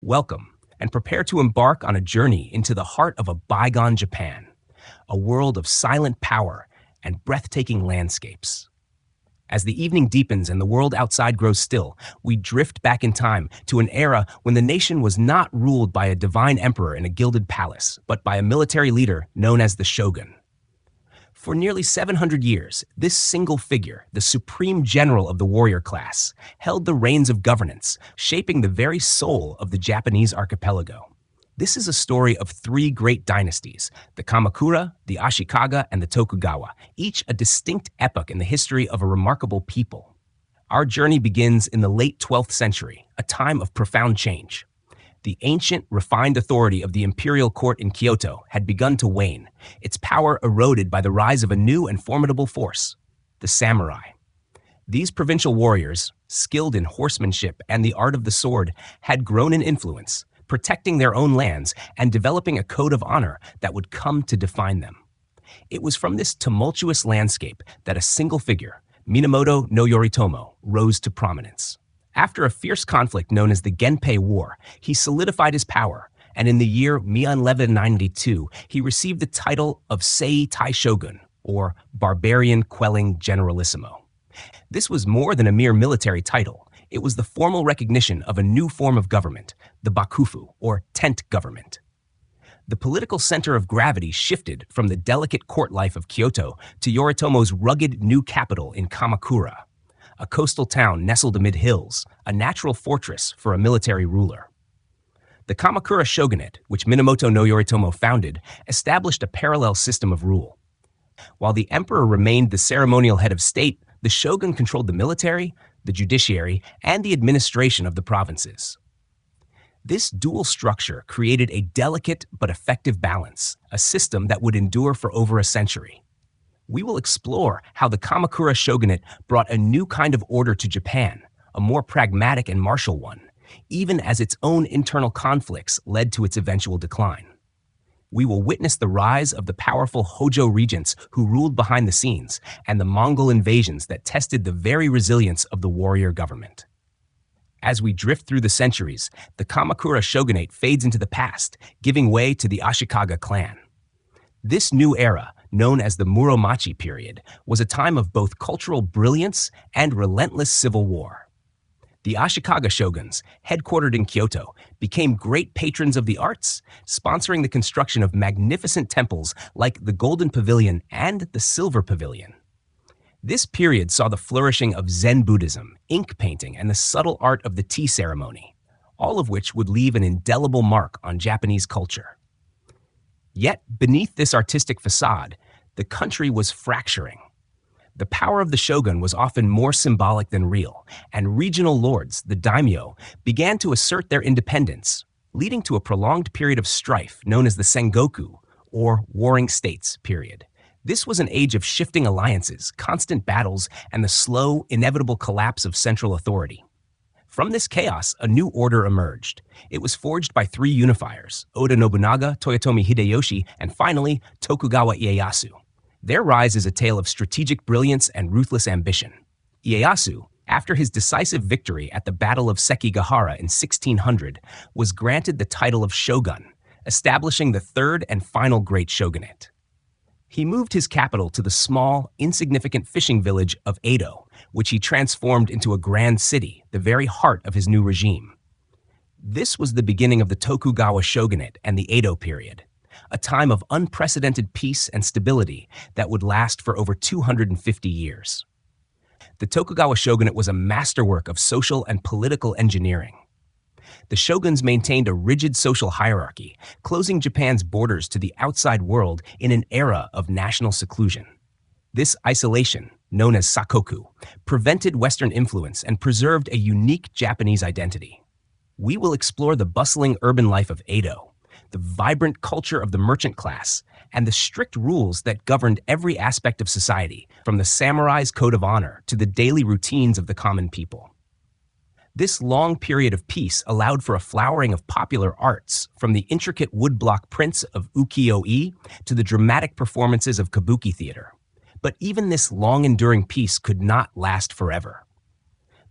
Welcome, and prepare to embark on a journey into the heart of a bygone Japan, a world of silent power and breathtaking landscapes. As the evening deepens and the world outside grows still, we drift back in time to an era when the nation was not ruled by a divine emperor in a gilded palace, but by a military leader known as the shogun. For nearly 700 years, this single figure, the supreme general of the warrior class, held the reins of governance, shaping the very soul of the Japanese archipelago. This is a story of three great dynasties, the Kamakura, the Ashikaga, and the Tokugawa, each a distinct epoch in the history of a remarkable people. Our journey begins in the late 12th century, a time of profound change. The ancient, refined authority of the imperial court in Kyoto had begun to wane, its power eroded by the rise of a new and formidable force, the samurai. These provincial warriors, skilled in horsemanship and the art of the sword, had grown in influence, protecting their own lands and developing a code of honor that would come to define them. It was from this tumultuous landscape that a single figure, Minamoto no Yoritomo, rose to prominence. After a fierce conflict known as the Genpei War, he solidified his power, and in the year 1192, he received the title of Sei Tai Shogun, or Barbarian Quelling Generalissimo. This was more than a mere military title. It was the formal recognition of a new form of government, the Bakufu, or tent government. The political center of gravity shifted from the delicate court life of Kyoto to Yoritomo's rugged new capital in Kamakura, a coastal town nestled amid hills, a natural fortress for a military ruler. The Kamakura Shogunate, which Minamoto no Yoritomo founded, established a parallel system of rule. While the emperor remained the ceremonial head of state, the shogun controlled the military, the judiciary, and the administration of the provinces. This dual structure created a delicate but effective balance, a system that would endure for over a century. We will explore how the Kamakura Shogunate brought a new kind of order to Japan, a more pragmatic and martial one, even as its own internal conflicts led to its eventual decline. We will witness the rise of the powerful Hōjō regents who ruled behind the scenes and the Mongol invasions that tested the very resilience of the warrior government. As we drift through the centuries, the Kamakura Shogunate fades into the past, giving way to the Ashikaga clan. This new era, known as the Muromachi period, was a time of both cultural brilliance and relentless civil war. The Ashikaga Shoguns, headquartered in Kyoto, became great patrons of the arts, sponsoring the construction of magnificent temples like the Golden Pavilion and the Silver Pavilion. This period saw the flourishing of Zen Buddhism, ink painting, and the subtle art of the tea ceremony, all of which would leave an indelible mark on Japanese culture. Yet, beneath this artistic facade, the country was fracturing. The power of the shogun was often more symbolic than real, and regional lords, the daimyo, began to assert their independence, leading to a prolonged period of strife known as the Sengoku, or Warring States period. This was an age of shifting alliances, constant battles, and the slow, inevitable collapse of central authority. From this chaos, a new order emerged. It was forged by three unifiers, Oda Nobunaga, Toyotomi Hideyoshi, and finally, Tokugawa Ieyasu. Their rise is a tale of strategic brilliance and ruthless ambition. Ieyasu, after his decisive victory at the Battle of Sekigahara in 1600, was granted the title of shogun, establishing the third and final great shogunate. He moved his capital to the small, insignificant fishing village of Edo, which he transformed into a grand city, the very heart of his new regime. This was the beginning of the Tokugawa Shogunate and the Edo period, a time of unprecedented peace and stability that would last for over 250 years. The Tokugawa Shogunate was a masterwork of social and political engineering. The shoguns maintained a rigid social hierarchy, closing Japan's borders to the outside world in an era of national seclusion. This isolation, known as sakoku, prevented Western influence and preserved a unique Japanese identity. We will explore the bustling urban life of Edo, the vibrant culture of the merchant class, and the strict rules that governed every aspect of society, from the samurai's code of honor to the daily routines of the common people. This long period of peace allowed for a flowering of popular arts, from the intricate woodblock prints of ukiyo-e to the dramatic performances of kabuki theater. But even this long-enduring peace could not last forever.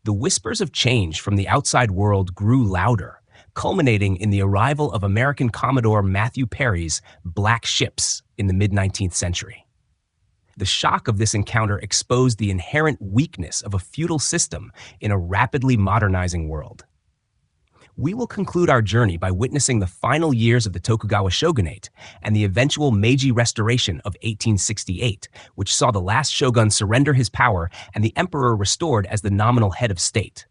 The whispers of change from the outside world grew louder, culminating in the arrival of American Commodore Matthew Perry's Black Ships in the mid-19th century. The shock of this encounter exposed the inherent weakness of a feudal system in a rapidly modernizing world. We will conclude our journey by witnessing the final years of the Tokugawa Shogunate and the eventual Meiji Restoration of 1868, which saw the last shogun surrender his power and the emperor restored as the nominal head of state.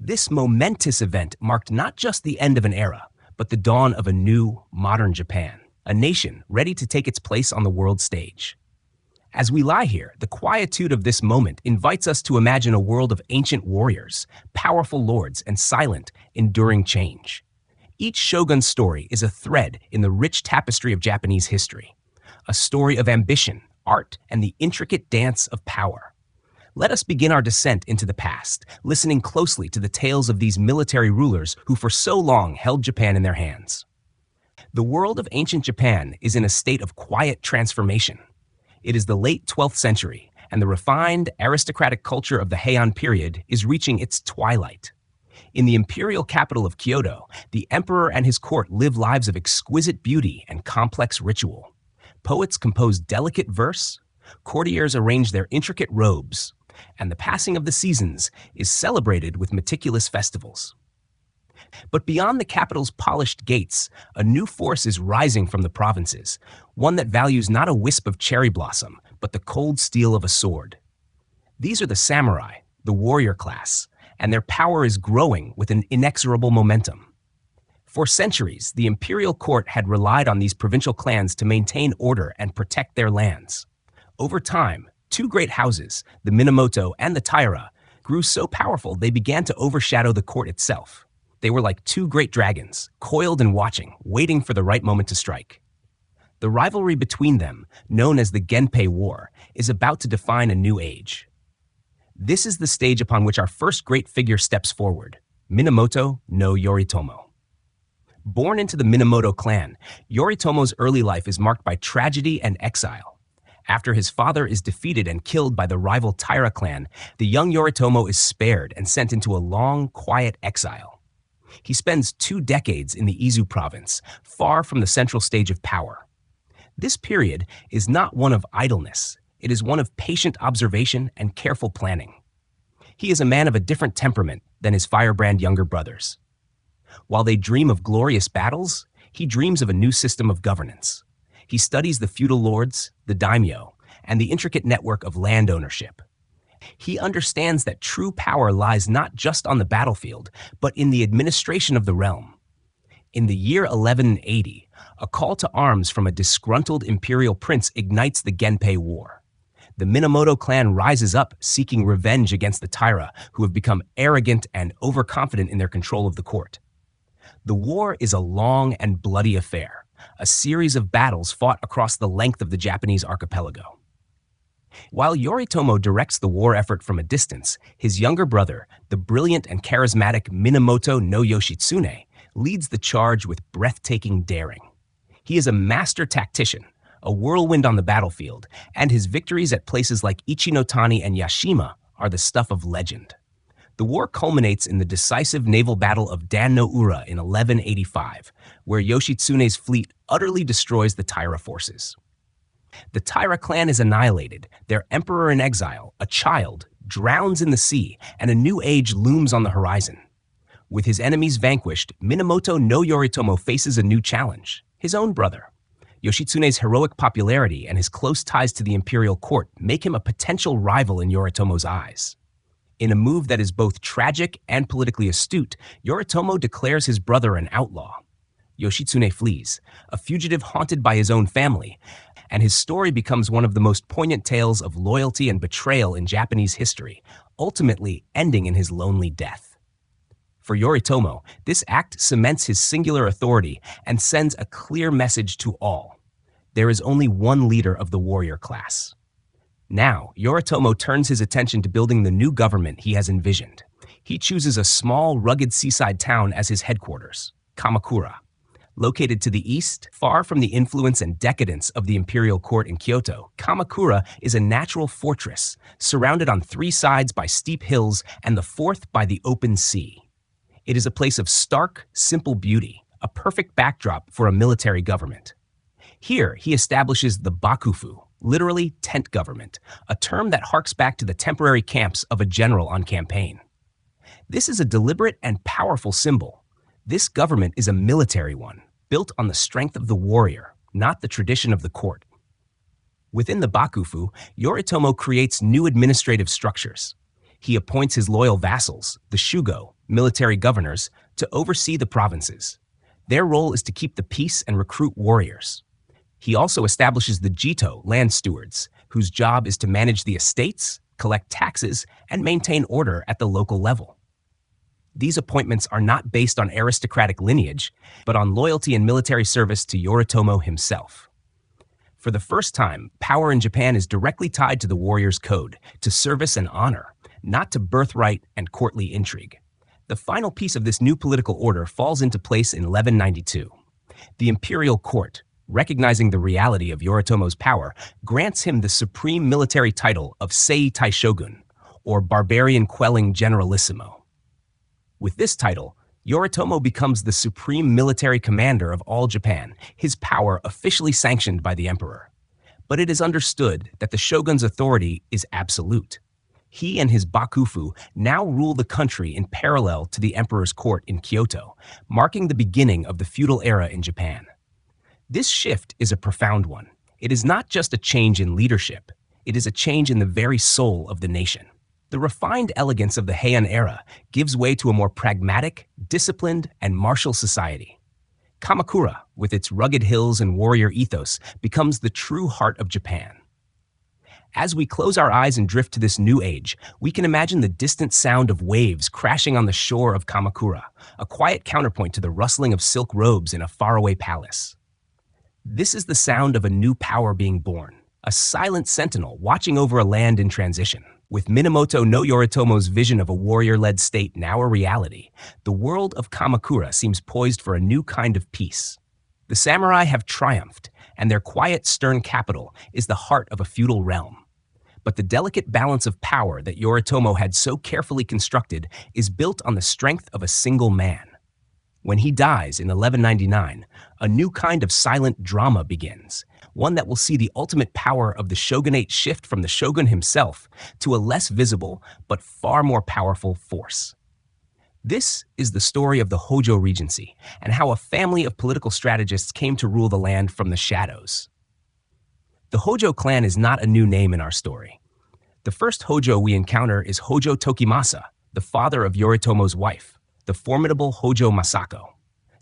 This momentous event marked not just the end of an era, but the dawn of a new, modern Japan, a nation ready to take its place on the world stage. As we lie here, the quietude of this moment invites us to imagine a world of ancient warriors, powerful lords, and silent, enduring change. Each shogun's story is a thread in the rich tapestry of Japanese history, a story of ambition, art, and the intricate dance of power. Let us begin our descent into the past, listening closely to the tales of these military rulers who for so long held Japan in their hands. The world of ancient Japan is in a state of quiet transformation. It is the late 12th century, and the refined, aristocratic culture of the Heian period is reaching its twilight. In the imperial capital of Kyoto, the emperor and his court live lives of exquisite beauty and complex ritual. Poets compose delicate verse, courtiers arrange their intricate robes, and the passing of the seasons is celebrated with meticulous festivals. But beyond the capital's polished gates, a new force is rising from the provinces, one that values not a wisp of cherry blossom, but the cold steel of a sword. These are the samurai, the warrior class, and their power is growing with an inexorable momentum. For centuries, the imperial court had relied on these provincial clans to maintain order and protect their lands. Over time, two great houses, the Minamoto and the Taira, grew so powerful they began to overshadow the court itself. They were like two great dragons, coiled and watching, waiting for the right moment to strike. The rivalry between them, known as the Genpei War, is about to define a new age. This is the stage upon which our first great figure steps forward, Minamoto no Yoritomo. Born into the Minamoto clan, Yoritomo's early life is marked by tragedy and exile. After his father is defeated and killed by the rival Taira clan, the young Yoritomo is spared and sent into a long, quiet exile. He spends 2 decades in the Ieyasu province, far from the central stage of power. This period is not one of idleness. It is one of patient observation and careful planning. He is a man of a different temperament than his firebrand younger brothers. While they dream of glorious battles, he dreams of a new system of governance. He studies the feudal lords, the daimyo, and the intricate network of land ownership. He understands that true power lies not just on the battlefield, but in the administration of the realm. In the year 1180, a call to arms from a disgruntled imperial prince ignites the Genpei War. The Minamoto clan rises up, seeking revenge against the Taira, who have become arrogant and overconfident in their control of the court. The war is a long and bloody affair, a series of battles fought across the length of the Japanese archipelago. While Yoritomo directs the war effort from a distance, his younger brother, the brilliant and charismatic Minamoto no Yoshitsune, leads the charge with breathtaking daring. He is a master tactician, a whirlwind on the battlefield, and his victories at places like Ichinotani and Yashima are the stuff of legend. The war culminates in the decisive naval battle of Dan no Ura in 1185, where Yoshitsune's fleet utterly destroys the Taira forces. The Taira clan is annihilated, their emperor in exile, a child, drowns in the sea, and a new age looms on the horizon. With his enemies vanquished, Minamoto no Yoritomo faces a new challenge, his own brother. Yoshitsune's heroic popularity and his close ties to the imperial court make him a potential rival in Yoritomo's eyes. In a move that is both tragic and politically astute, Yoritomo declares his brother an outlaw. Yoshitsune flees, a fugitive haunted by his own family, and his story becomes one of the most poignant tales of loyalty and betrayal in Japanese history, ultimately ending in his lonely death. For Yoritomo, this act cements his singular authority and sends a clear message to all. There is only one leader of the warrior class. Now, Yoritomo turns his attention to building the new government he has envisioned. He chooses a small, rugged seaside town as his headquarters, Kamakura. Located to the east, far from the influence and decadence of the imperial court in Kyoto, Kamakura is a natural fortress, surrounded on 3 sides by steep hills and the 4th by the open sea. It is a place of stark, simple beauty, a perfect backdrop for a military government. Here, he establishes the bakufu, literally tent government, a term that harks back to the temporary camps of a general on campaign. This is a deliberate and powerful symbol. This government is a military one, built on the strength of the warrior, not the tradition of the court. Within the bakufu, Yoritomo creates new administrative structures. He appoints his loyal vassals, the shugo, military governors, to oversee the provinces. Their role is to keep the peace and recruit warriors. He also establishes the jito, land stewards, whose job is to manage the estates, collect taxes, and maintain order at the local level. These appointments are not based on aristocratic lineage, but on loyalty and military service to Yoritomo himself. For the first time, power in Japan is directly tied to the warrior's code, to service and honor, not to birthright and courtly intrigue. The final piece of this new political order falls into place in 1192. The imperial court, recognizing the reality of Yoritomo's power, grants him the supreme military title of Sei Taishogun, or barbarian-quelling generalissimo. With this title, Yoritomo becomes the supreme military commander of all Japan, his power officially sanctioned by the emperor. But it is understood that the shogun's authority is absolute. He and his bakufu now rule the country in parallel to the emperor's court in Kyoto, marking the beginning of the feudal era in Japan. This shift is a profound one. It is not just a change in leadership, it is a change in the very soul of the nation. The refined elegance of the Heian era gives way to a more pragmatic, disciplined, and martial society. Kamakura, with its rugged hills and warrior ethos, becomes the true heart of Japan. As we close our eyes and drift to this new age, we can imagine the distant sound of waves crashing on the shore of Kamakura, a quiet counterpoint to the rustling of silk robes in a faraway palace. This is the sound of a new power being born, a silent sentinel watching over a land in transition. With Minamoto no Yoritomo's vision of a warrior-led state now a reality, the world of Kamakura seems poised for a new kind of peace. The samurai have triumphed, and their quiet, stern capital is the heart of a feudal realm. But the delicate balance of power that Yoritomo had so carefully constructed is built on the strength of a single man. When he dies in 1199, a new kind of silent drama begins, one that will see the ultimate power of the shogunate shift from the shogun himself to a less visible but far more powerful force. This is the story of the Hōjō Regency and how a family of political strategists came to rule the land from the shadows. The Hōjō clan is not a new name in our story. The first Hōjō we encounter is Hōjō Tokimasa, the father of Yoritomo's wife, the formidable Hōjō Masako.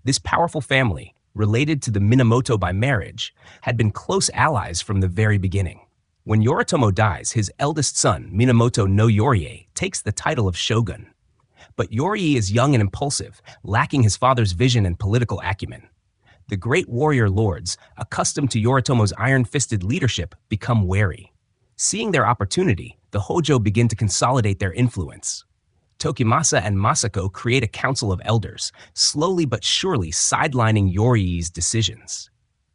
This powerful family, related to the Minamoto by marriage, had been close allies from the very beginning. When Yoritomo dies, his eldest son, Minamoto no Yorei, takes the title of shogun. But Yorei is young and impulsive, lacking his father's vision and political acumen. The great warrior lords, accustomed to Yoritomo's iron-fisted leadership, become wary. Seeing their opportunity, the Hōjō begin to consolidate their influence. Tokimasa and Masako create a council of elders, slowly but surely sidelining Yorei's decisions.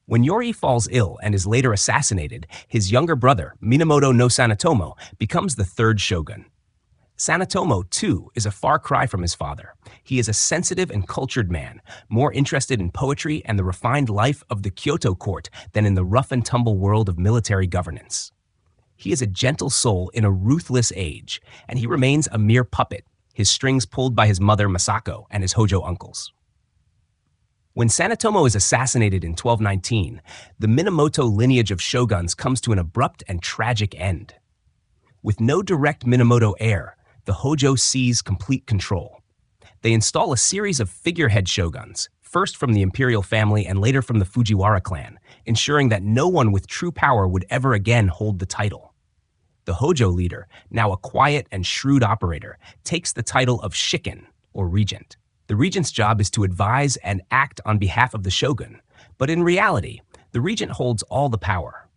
When Yorei falls ill and is later assassinated, his younger brother, Minamoto no Sanetomo, becomes the third shogun. Sanetomo, too, is a far cry from his father. He is a sensitive and cultured man, more interested in poetry and the refined life of the Kyoto court than in the rough-and-tumble world of military governance. He is a gentle soul in a ruthless age, and he remains a mere puppet, his strings pulled by his mother Masako and his Hōjō uncles. When Sanetomo is assassinated in 1219, the Minamoto lineage of shoguns comes to an abrupt and tragic end. With no direct Minamoto heir, the Hōjō seize complete control. They install a series of figurehead shoguns, first from the imperial family and later from the Fujiwara clan, ensuring that no one with true power would ever again hold the title. The Hōjō leader, now a quiet and shrewd operator, takes the title of shikin, or regent. The regent's job is to advise and act on behalf of the shogun, but in reality, the regent holds all the power.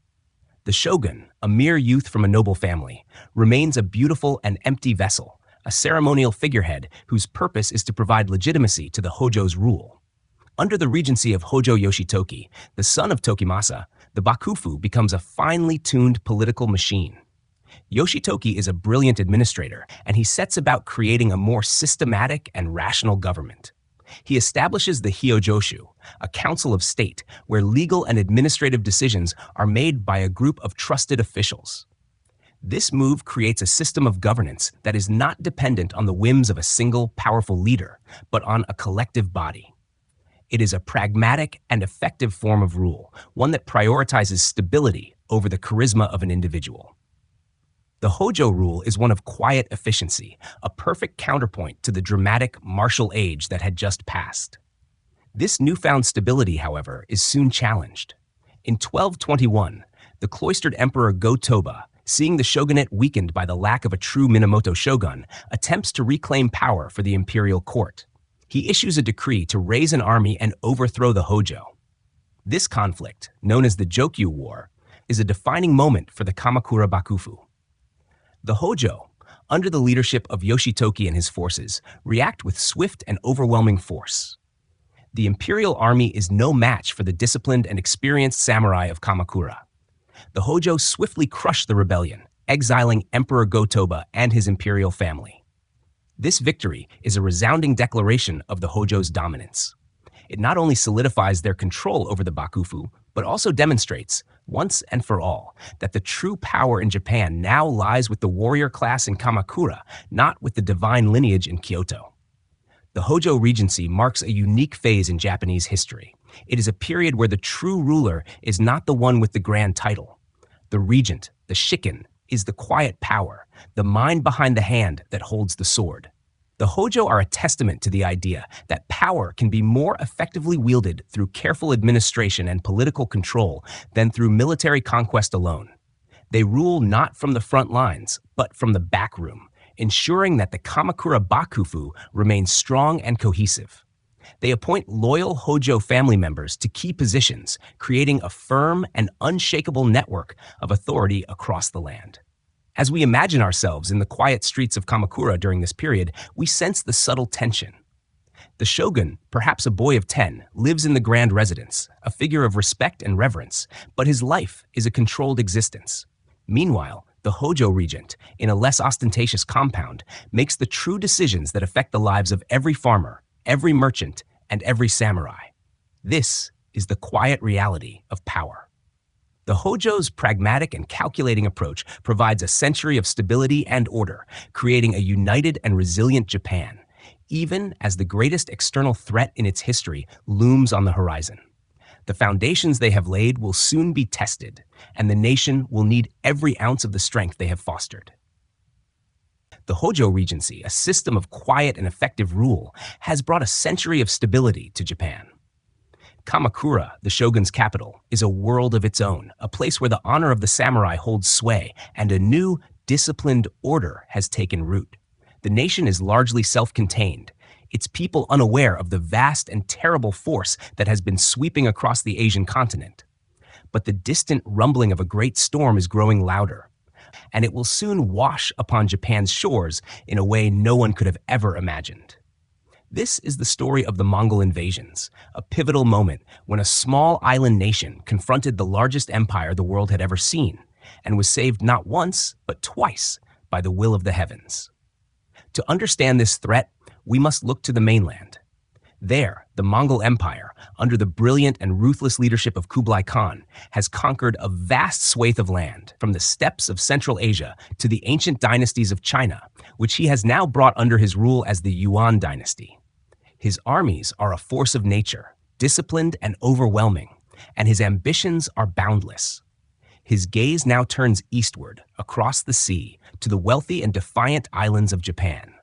The shogun, a mere youth from a noble family, remains a beautiful and empty vessel, a ceremonial figurehead whose purpose is to provide legitimacy to the Hōjō's rule. Under the regency of Hōjō Yoshitoki, the son of Tokimasa, the bakufu becomes a finely tuned political machine. Yoshitoki is a brilliant administrator, and he sets about creating a more systematic and rational government. He establishes the Hōjōshu, a council of state where legal and administrative decisions are made by a group of trusted officials. This move creates a system of governance that is not dependent on the whims of a single, powerful leader, but on a collective body. It is a pragmatic and effective form of rule, one that prioritizes stability over the charisma of an individual. The Hōjō rule is one of quiet efficiency, a perfect counterpoint to the dramatic martial age that had just passed. This newfound stability, however, is soon challenged. In 1221, the cloistered emperor Go-Toba, seeing the shogunate weakened by the lack of a true Minamoto shogun, attempts to reclaim power for the imperial court. He issues a decree to raise an army and overthrow the Hōjō. This conflict, known as the Jokyu War, is a defining moment for the Kamakura Bakufu. The Hōjō, under the leadership of Yoshitoki and his forces, react with swift and overwhelming force. The imperial army is no match for the disciplined and experienced samurai of Kamakura. The Hōjō swiftly crush the rebellion, exiling Emperor Go-Toba and his imperial family. This victory is a resounding declaration of the Hōjō's dominance. It not only solidifies their control over the Bakufu, but also demonstrates, once and for all, that the true power in Japan now lies with the warrior class in Kamakura, not with the divine lineage in Kyoto. The Hōjō Regency marks a unique phase in Japanese history. It is a period where the true ruler is not the one with the grand title. The regent, the shikin, is the quiet power, the mind behind the hand that holds the sword. The Hōjō are a testament to the idea that power can be more effectively wielded through careful administration and political control than through military conquest alone. They rule not from the front lines, but from the back room, ensuring that the Kamakura Bakufu remains strong and cohesive. They appoint loyal Hōjō family members to key positions, creating a firm and unshakable network of authority across the land. As we imagine ourselves in the quiet streets of Kamakura during this period, we sense the subtle tension. The shogun, perhaps a boy of 10, lives in the grand residence, a figure of respect and reverence, but his life is a controlled existence. Meanwhile, the Hōjō regent, in a less ostentatious compound, makes the true decisions that affect the lives of every farmer, every merchant, and every samurai. This is the quiet reality of power. The Hōjō's pragmatic and calculating approach provides a century of stability and order, creating a united and resilient Japan, even as the greatest external threat in its history looms on the horizon. The foundations they have laid will soon be tested, and the nation will need every ounce of the strength they have fostered. The Hōjō Regency, a system of quiet and effective rule, has brought a century of stability to Japan. Kamakura, the shogun's capital, is a world of its own, a place where the honor of the samurai holds sway and a new, disciplined order has taken root. The nation is largely self-contained, its people unaware of the vast and terrible force that has been sweeping across the Asian continent. But the distant rumbling of a great storm is growing louder, and it will soon wash upon Japan's shores in a way no one could have ever imagined. This is the story of the Mongol Invasions, a pivotal moment when a small island nation confronted the largest empire the world had ever seen, and was saved not once, but twice by the will of the heavens. To understand this threat, we must look to the mainland. There, the Mongol Empire, under the brilliant and ruthless leadership of Kublai Khan, has conquered a vast swathe of land, from the steppes of Central Asia to the ancient dynasties of China, which he has now brought under his rule as the Yuan dynasty. His armies are a force of nature, disciplined and overwhelming, and his ambitions are boundless. His gaze now turns eastward, across the sea, to the wealthy and defiant islands of Japan.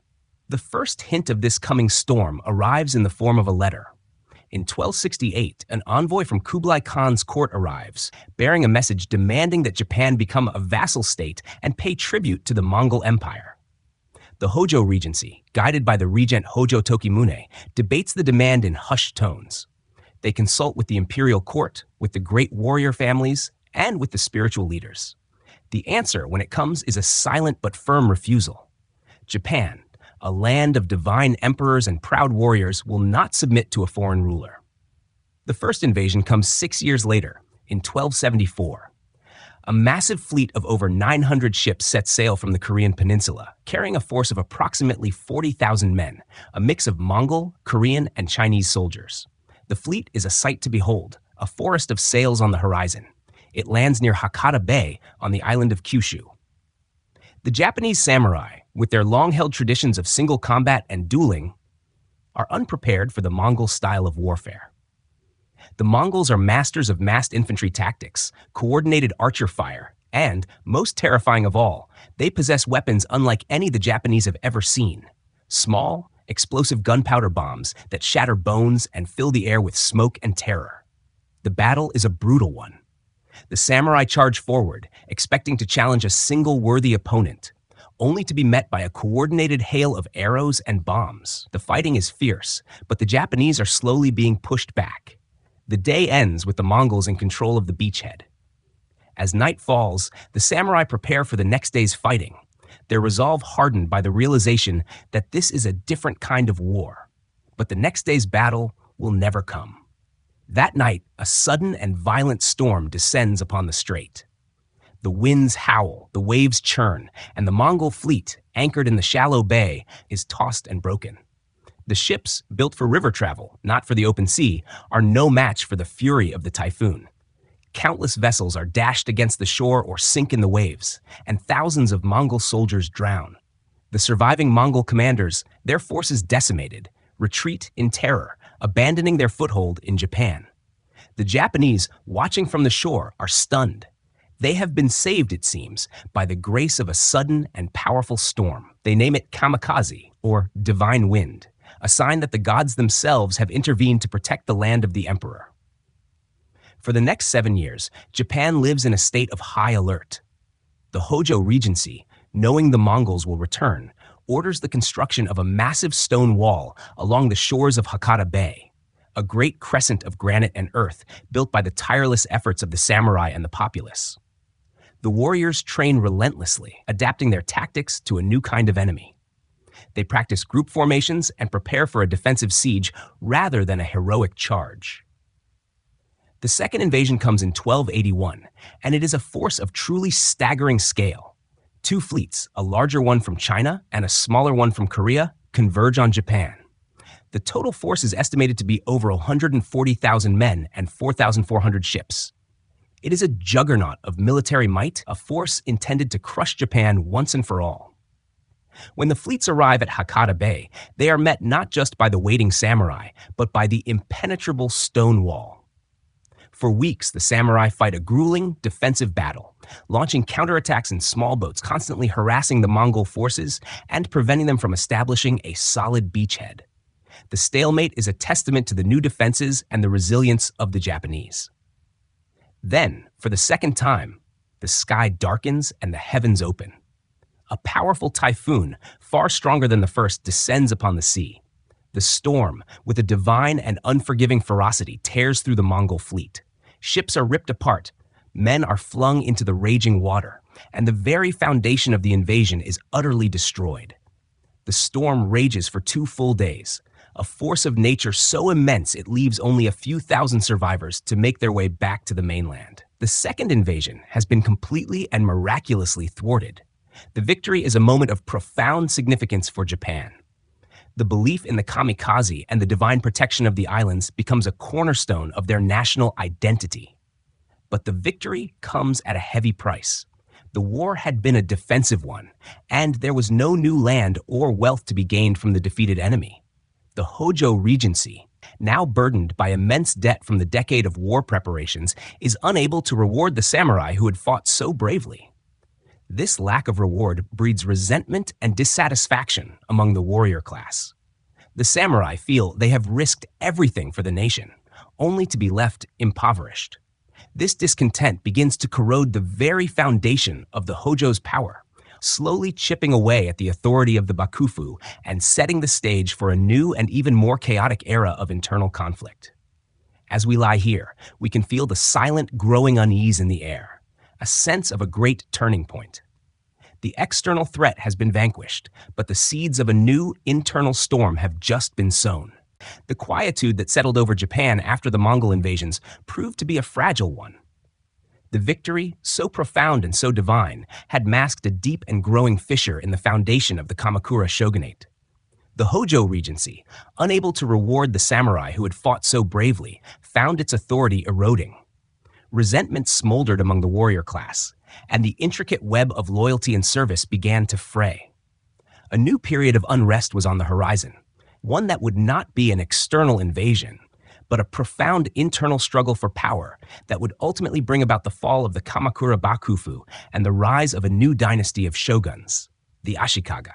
The first hint of this coming storm arrives in the form of a letter. In 1268, an envoy from Kublai Khan's court arrives, bearing a message demanding that Japan become a vassal state and pay tribute to the Mongol Empire. The Hōjō Regency, guided by the regent Hōjō Tokimune, debates the demand in hushed tones. They consult with the imperial court, with the great warrior families, and with the spiritual leaders. The answer, when it comes, is a silent but firm refusal. Japan, a land of divine emperors and proud warriors, will not submit to a foreign ruler. The first invasion comes 6 years later, in 1274. A massive fleet of over 900 ships set sail from the Korean peninsula, carrying a force of approximately 40,000 men, a mix of Mongol, Korean, and Chinese soldiers. The fleet is a sight to behold, a forest of sails on the horizon. It lands near Hakata Bay on the island of Kyushu. The Japanese samurai, with their long-held traditions of single combat and dueling, are unprepared for the Mongol style of warfare. The Mongols are masters of massed infantry tactics, coordinated archer fire, and, most terrifying of all, they possess weapons unlike any the Japanese have ever seen. Small, explosive gunpowder bombs that shatter bones and fill the air with smoke and terror. The battle is a brutal one. The samurai charge forward, expecting to challenge a single worthy opponent, only to be met by a coordinated hail of arrows and bombs. The fighting is fierce, but the Japanese are slowly being pushed back. The day ends with the Mongols in control of the beachhead. As night falls, the samurai prepare for the next day's fighting, their resolve hardened by the realization that this is a different kind of war. But the next day's battle will never come. That night, a sudden and violent storm descends upon the strait. The winds howl, the waves churn, and the Mongol fleet, anchored in the shallow bay, is tossed and broken. The ships, built for river travel, not for the open sea, are no match for the fury of the typhoon. Countless vessels are dashed against the shore or sink in the waves, and thousands of Mongol soldiers drown. The surviving Mongol commanders, their forces decimated, retreat in terror, abandoning their foothold in Japan. The Japanese, watching from the shore, are stunned. They have been saved, it seems, by the grace of a sudden and powerful storm. They name it kamikaze, or divine wind, a sign that the gods themselves have intervened to protect the land of the emperor. For the next 7 years, Japan lives in a state of high alert. The Hōjō Regency, knowing the Mongols will return, orders the construction of a massive stone wall along the shores of Hakata Bay, a great crescent of granite and earth built by the tireless efforts of the samurai and the populace. The warriors train relentlessly, adapting their tactics to a new kind of enemy. They practice group formations and prepare for a defensive siege rather than a heroic charge. The second invasion comes in 1281, and it is a force of truly staggering scale. 2 fleets, a larger one from China and a smaller one from Korea, converge on Japan. The total force is estimated to be over 140,000 men and 4,400 ships. It is a juggernaut of military might, a force intended to crush Japan once and for all. When the fleets arrive at Hakata Bay, they are met not just by the waiting samurai, but by the impenetrable stone wall. For weeks, the samurai fight a grueling, defensive battle, launching counterattacks in small boats, constantly harassing the Mongol forces and preventing them from establishing a solid beachhead. The stalemate is a testament to the new defenses and the resilience of the Japanese. Then, for the second time, the sky darkens and the heavens open. A powerful typhoon, far stronger than the first, descends upon the sea. The storm, with a divine and unforgiving ferocity, tears through the Mongol fleet. Ships are ripped apart, men are flung into the raging water, and the very foundation of the invasion is utterly destroyed. The storm rages for 2 full days, a force of nature so immense it leaves only a few thousand survivors to make their way back to the mainland. The second invasion has been completely and miraculously thwarted. The victory is a moment of profound significance for Japan. The belief in the kamikaze and the divine protection of the islands becomes a cornerstone of their national identity. But the victory comes at a heavy price. The war had been a defensive one, and there was no new land or wealth to be gained from the defeated enemy. The Hōjō Regency, now burdened by immense debt from the decade of war preparations, is unable to reward the samurai who had fought so bravely. This lack of reward breeds resentment and dissatisfaction among the warrior class. The samurai feel they have risked everything for the nation, only to be left impoverished. This discontent begins to corrode the very foundation of the Hōjō's power, slowly chipping away at the authority of the Bakufu and setting the stage for a new and even more chaotic era of internal conflict. As we lie here, we can feel the silent, growing unease in the air, a sense of a great turning point. The external threat has been vanquished, but the seeds of a new internal storm have just been sown. The quietude that settled over Japan after the Mongol invasions proved to be a fragile one. The victory, so profound and so divine, had masked a deep and growing fissure in the foundation of the Kamakura Shogunate. The Hōjō Regency, unable to reward the samurai who had fought so bravely, found its authority eroding. Resentment smoldered among the warrior class, and the intricate web of loyalty and service began to fray. A new period of unrest was on the horizon, one that would not be an external invasion, but a profound internal struggle for power that would ultimately bring about the fall of the Kamakura Bakufu and the rise of a new dynasty of shoguns, the Ashikaga.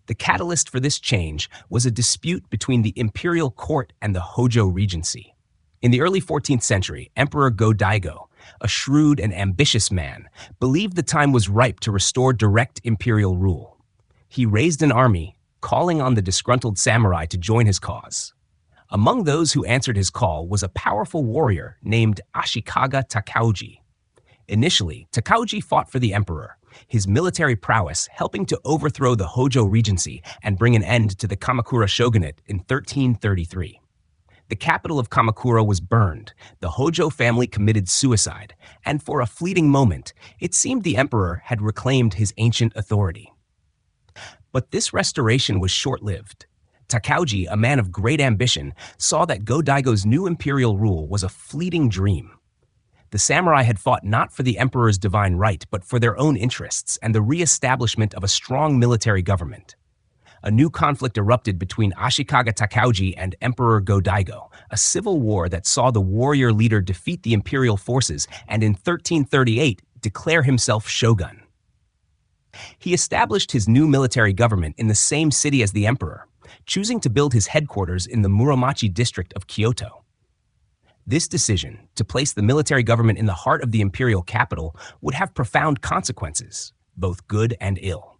The catalyst for this change was a dispute between the imperial court and the Hōjō Regency. In the early 14th century, Emperor Go-Daigo, a shrewd and ambitious man, believed the time was ripe to restore direct imperial rule. He raised an army, calling on the disgruntled samurai to join his cause. Among those who answered his call was a powerful warrior named Ashikaga Takauji. Initially, Takauji fought for the emperor, his military prowess helping to overthrow the Hōjō Regency and bring an end to the Kamakura Shogunate in 1333. The capital of Kamakura was burned, the Hōjō family committed suicide, and for a fleeting moment, it seemed the emperor had reclaimed his ancient authority. But this restoration was short-lived. Takauji, a man of great ambition, saw that Go-Daigo's new imperial rule was a fleeting dream. The samurai had fought not for the emperor's divine right, but for their own interests and the re-establishment of a strong military government. A new conflict erupted between Ashikaga Takauji and Emperor Go-Daigo, a civil war that saw the warrior leader defeat the imperial forces and in 1338 declare himself shogun. He established his new military government in the same city as the emperor, choosing to build his headquarters in the Muromachi district of Kyoto. This decision, to place the military government in the heart of the imperial capital, would have profound consequences, both good and ill.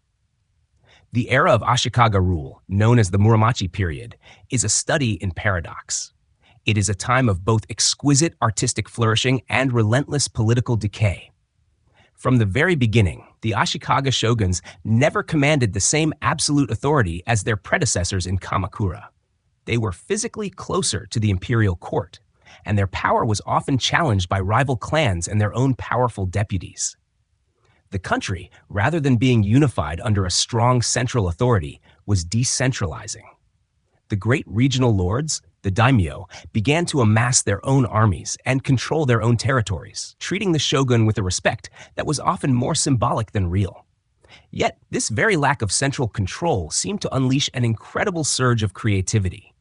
The era of Ashikaga rule, known as the Muromachi period, is a study in paradox. It is a time of both exquisite artistic flourishing and relentless political decay. From the very beginning, the Ashikaga shoguns never commanded the same absolute authority as their predecessors in Kamakura. They were physically closer to the imperial court, and their power was often challenged by rival clans and their own powerful deputies. The country, rather than being unified under a strong central authority, was decentralizing. The great regional lords, the daimyo, began to amass their own armies and control their own territories, treating the shogun with a respect that was often more symbolic than real. Yet, this very lack of central control seemed to unleash an incredible surge of creativity.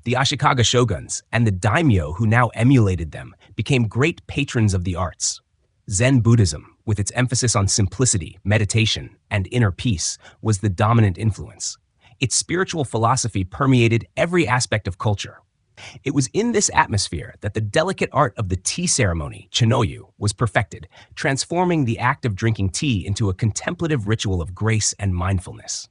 The Ashikaga shoguns and the daimyo who now emulated them became great patrons of the arts. Zen Buddhism, with its emphasis on simplicity, meditation, and inner peace, was the dominant influence. Its spiritual philosophy permeated every aspect of culture. It was in this atmosphere that the delicate art of the tea ceremony, chinoyu, was perfected, transforming the act of drinking tea into a contemplative ritual of grace and mindfulness.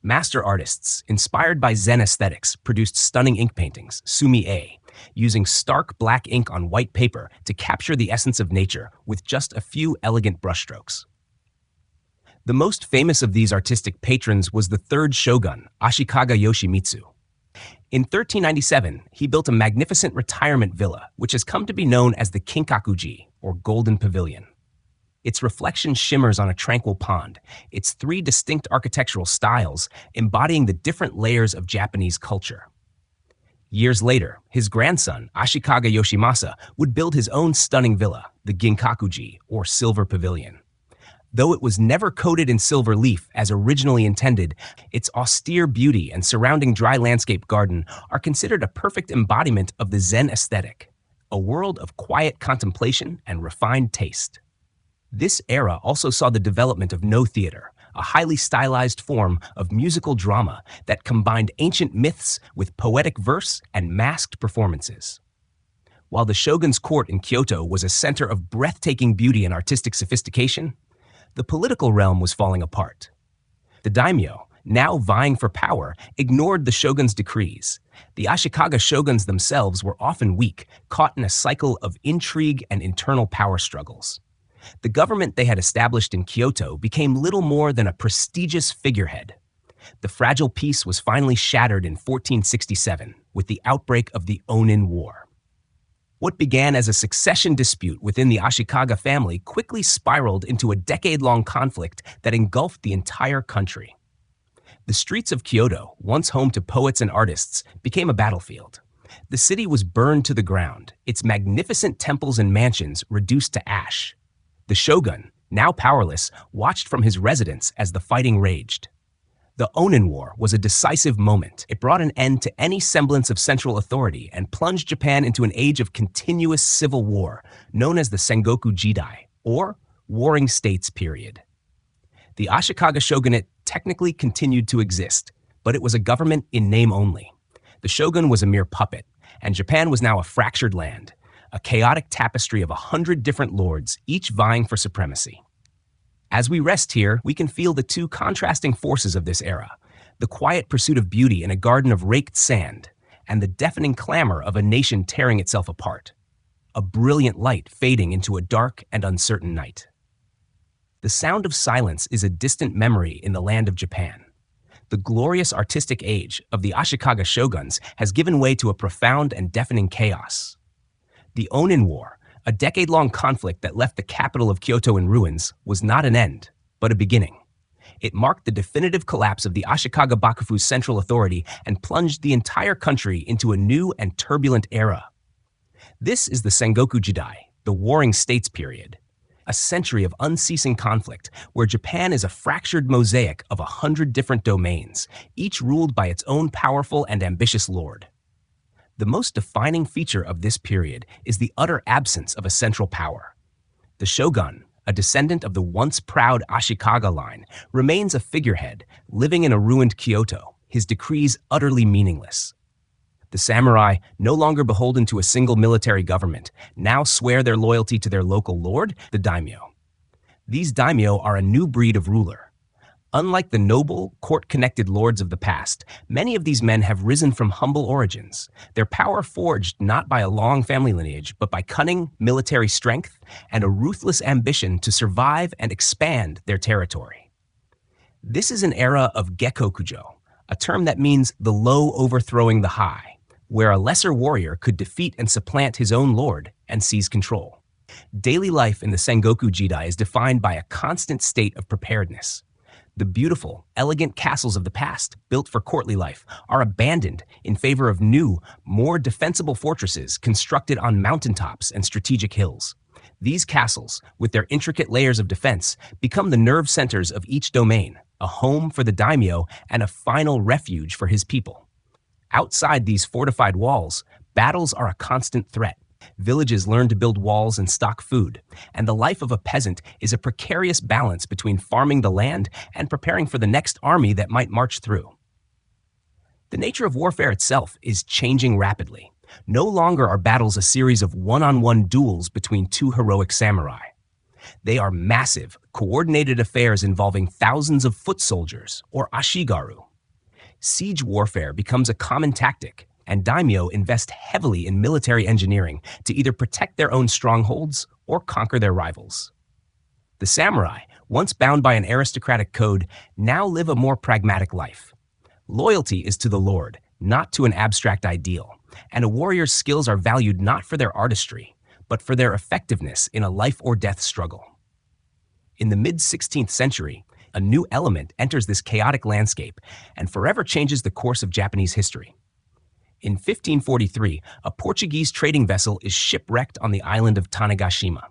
Master artists, inspired by Zen aesthetics, produced stunning ink paintings, sumi-e, using stark black ink on white paper to capture the essence of nature with just a few elegant brushstrokes. The most famous of these artistic patrons was the third shogun, Ashikaga Yoshimitsu. In 1397, he built a magnificent retirement villa, which has come to be known as the Kinkakuji, or Golden Pavilion. Its reflection shimmers on a tranquil pond, its three distinct architectural styles embodying the different layers of Japanese culture. Years later, his grandson, Ashikaga Yoshimasa, would build his own stunning villa, the Ginkakuji, or Silver Pavilion. Though it was never coated in silver leaf as originally intended, its austere beauty and surrounding dry landscape garden are considered a perfect embodiment of the Zen aesthetic, a world of quiet contemplation and refined taste. This era also saw the development of no theater, a highly stylized form of musical drama that combined ancient myths with poetic verse and masked performances. While the shogun's court in Kyoto was a center of breathtaking beauty and artistic sophistication, the political realm was falling apart. The daimyo, now vying for power, ignored the shogun's decrees. The Ashikaga shoguns themselves were often weak, caught in a cycle of intrigue and internal power struggles. The government they had established in Kyoto became little more than a prestigious figurehead. The fragile peace was finally shattered in 1467 with the outbreak of the Onin War. What began as a succession dispute within the Ashikaga family quickly spiraled into a decade-long conflict that engulfed the entire country. The streets of Kyoto, once home to poets and artists, became a battlefield. The city was burned to the ground, its magnificent temples and mansions reduced to ash. The shogun, now powerless, watched from his residence as the fighting raged. The Onin War was a decisive moment. It brought an end to any semblance of central authority and plunged Japan into an age of continuous civil war, known as the Sengoku Jidai, or Warring States period. The Ashikaga Shogunate technically continued to exist, but it was a government in name only. The shogun was a mere puppet, and Japan was now a fractured land, a chaotic tapestry of 100 different lords, each vying for supremacy. As we rest here, we can feel the two contrasting forces of this era, the quiet pursuit of beauty in a garden of raked sand, and the deafening clamor of a nation tearing itself apart, a brilliant light fading into a dark and uncertain night. The sound of silence is a distant memory in the land of Japan. The glorious artistic age of the Ashikaga shoguns has given way to a profound and deafening chaos. The Onin War, a decade-long conflict that left the capital of Kyoto in ruins, was not an end, but a beginning. It marked the definitive collapse of the Ashikaga Bakufu's central authority and plunged the entire country into a new and turbulent era. This is the Sengoku Jidai, the Warring States period, a century of unceasing conflict where Japan is a fractured mosaic of 100 different domains, each ruled by its own powerful and ambitious lord. The most defining feature of this period is the utter absence of a central power. The shogun, a descendant of the once proud Ashikaga line, remains a figurehead, living in a ruined Kyoto, his decrees utterly meaningless. The samurai, no longer beholden to a single military government, now swear their loyalty to their local lord, the daimyo. These daimyo are a new breed of ruler. Unlike the noble, court-connected lords of the past, many of these men have risen from humble origins, their power forged not by a long family lineage, but by cunning, military strength, and a ruthless ambition to survive and expand their territory. This is an era of gekkokujo, a term that means the low overthrowing the high, where a lesser warrior could defeat and supplant his own lord and seize control. Daily life in the Sengoku Jidai is defined by a constant state of preparedness. The beautiful, elegant castles of the past, built for courtly life, are abandoned in favor of new, more defensible fortresses constructed on mountaintops and strategic hills. These castles, with their intricate layers of defense, become the nerve centers of each domain, a home for the daimyo and a final refuge for his people. Outside these fortified walls, battles are a constant threat. Villages learn to build walls and stock food, and the life of a peasant is a precarious balance between farming the land and preparing for the next army that might march through. The nature of warfare itself is changing rapidly. No longer are battles a series of one-on-one duels between two heroic samurai. They are massive, coordinated affairs involving thousands of foot soldiers, or ashigaru. Siege warfare becomes a common tactic, and daimyo invest heavily in military engineering to either protect their own strongholds or conquer their rivals. The samurai, once bound by an aristocratic code, now live a more pragmatic life. Loyalty is to the lord, not to an abstract ideal, and a warrior's skills are valued not for their artistry, but for their effectiveness in a life-or-death struggle. In the mid-16th century, a new element enters this chaotic landscape and forever changes the course of Japanese history. In 1543, a Portuguese trading vessel is shipwrecked on the island of Tanegashima.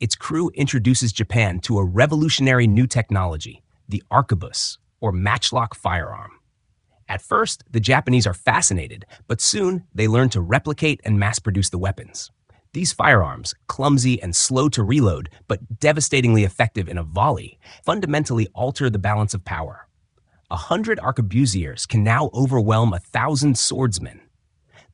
Its crew introduces Japan to a revolutionary new technology, the arquebus, or matchlock firearm. At first, the Japanese are fascinated, but soon they learn to replicate and mass-produce the weapons. These firearms, clumsy and slow to reload, but devastatingly effective in a volley, fundamentally alter the balance of power. 100 arquebusiers can now overwhelm 1,000 swordsmen.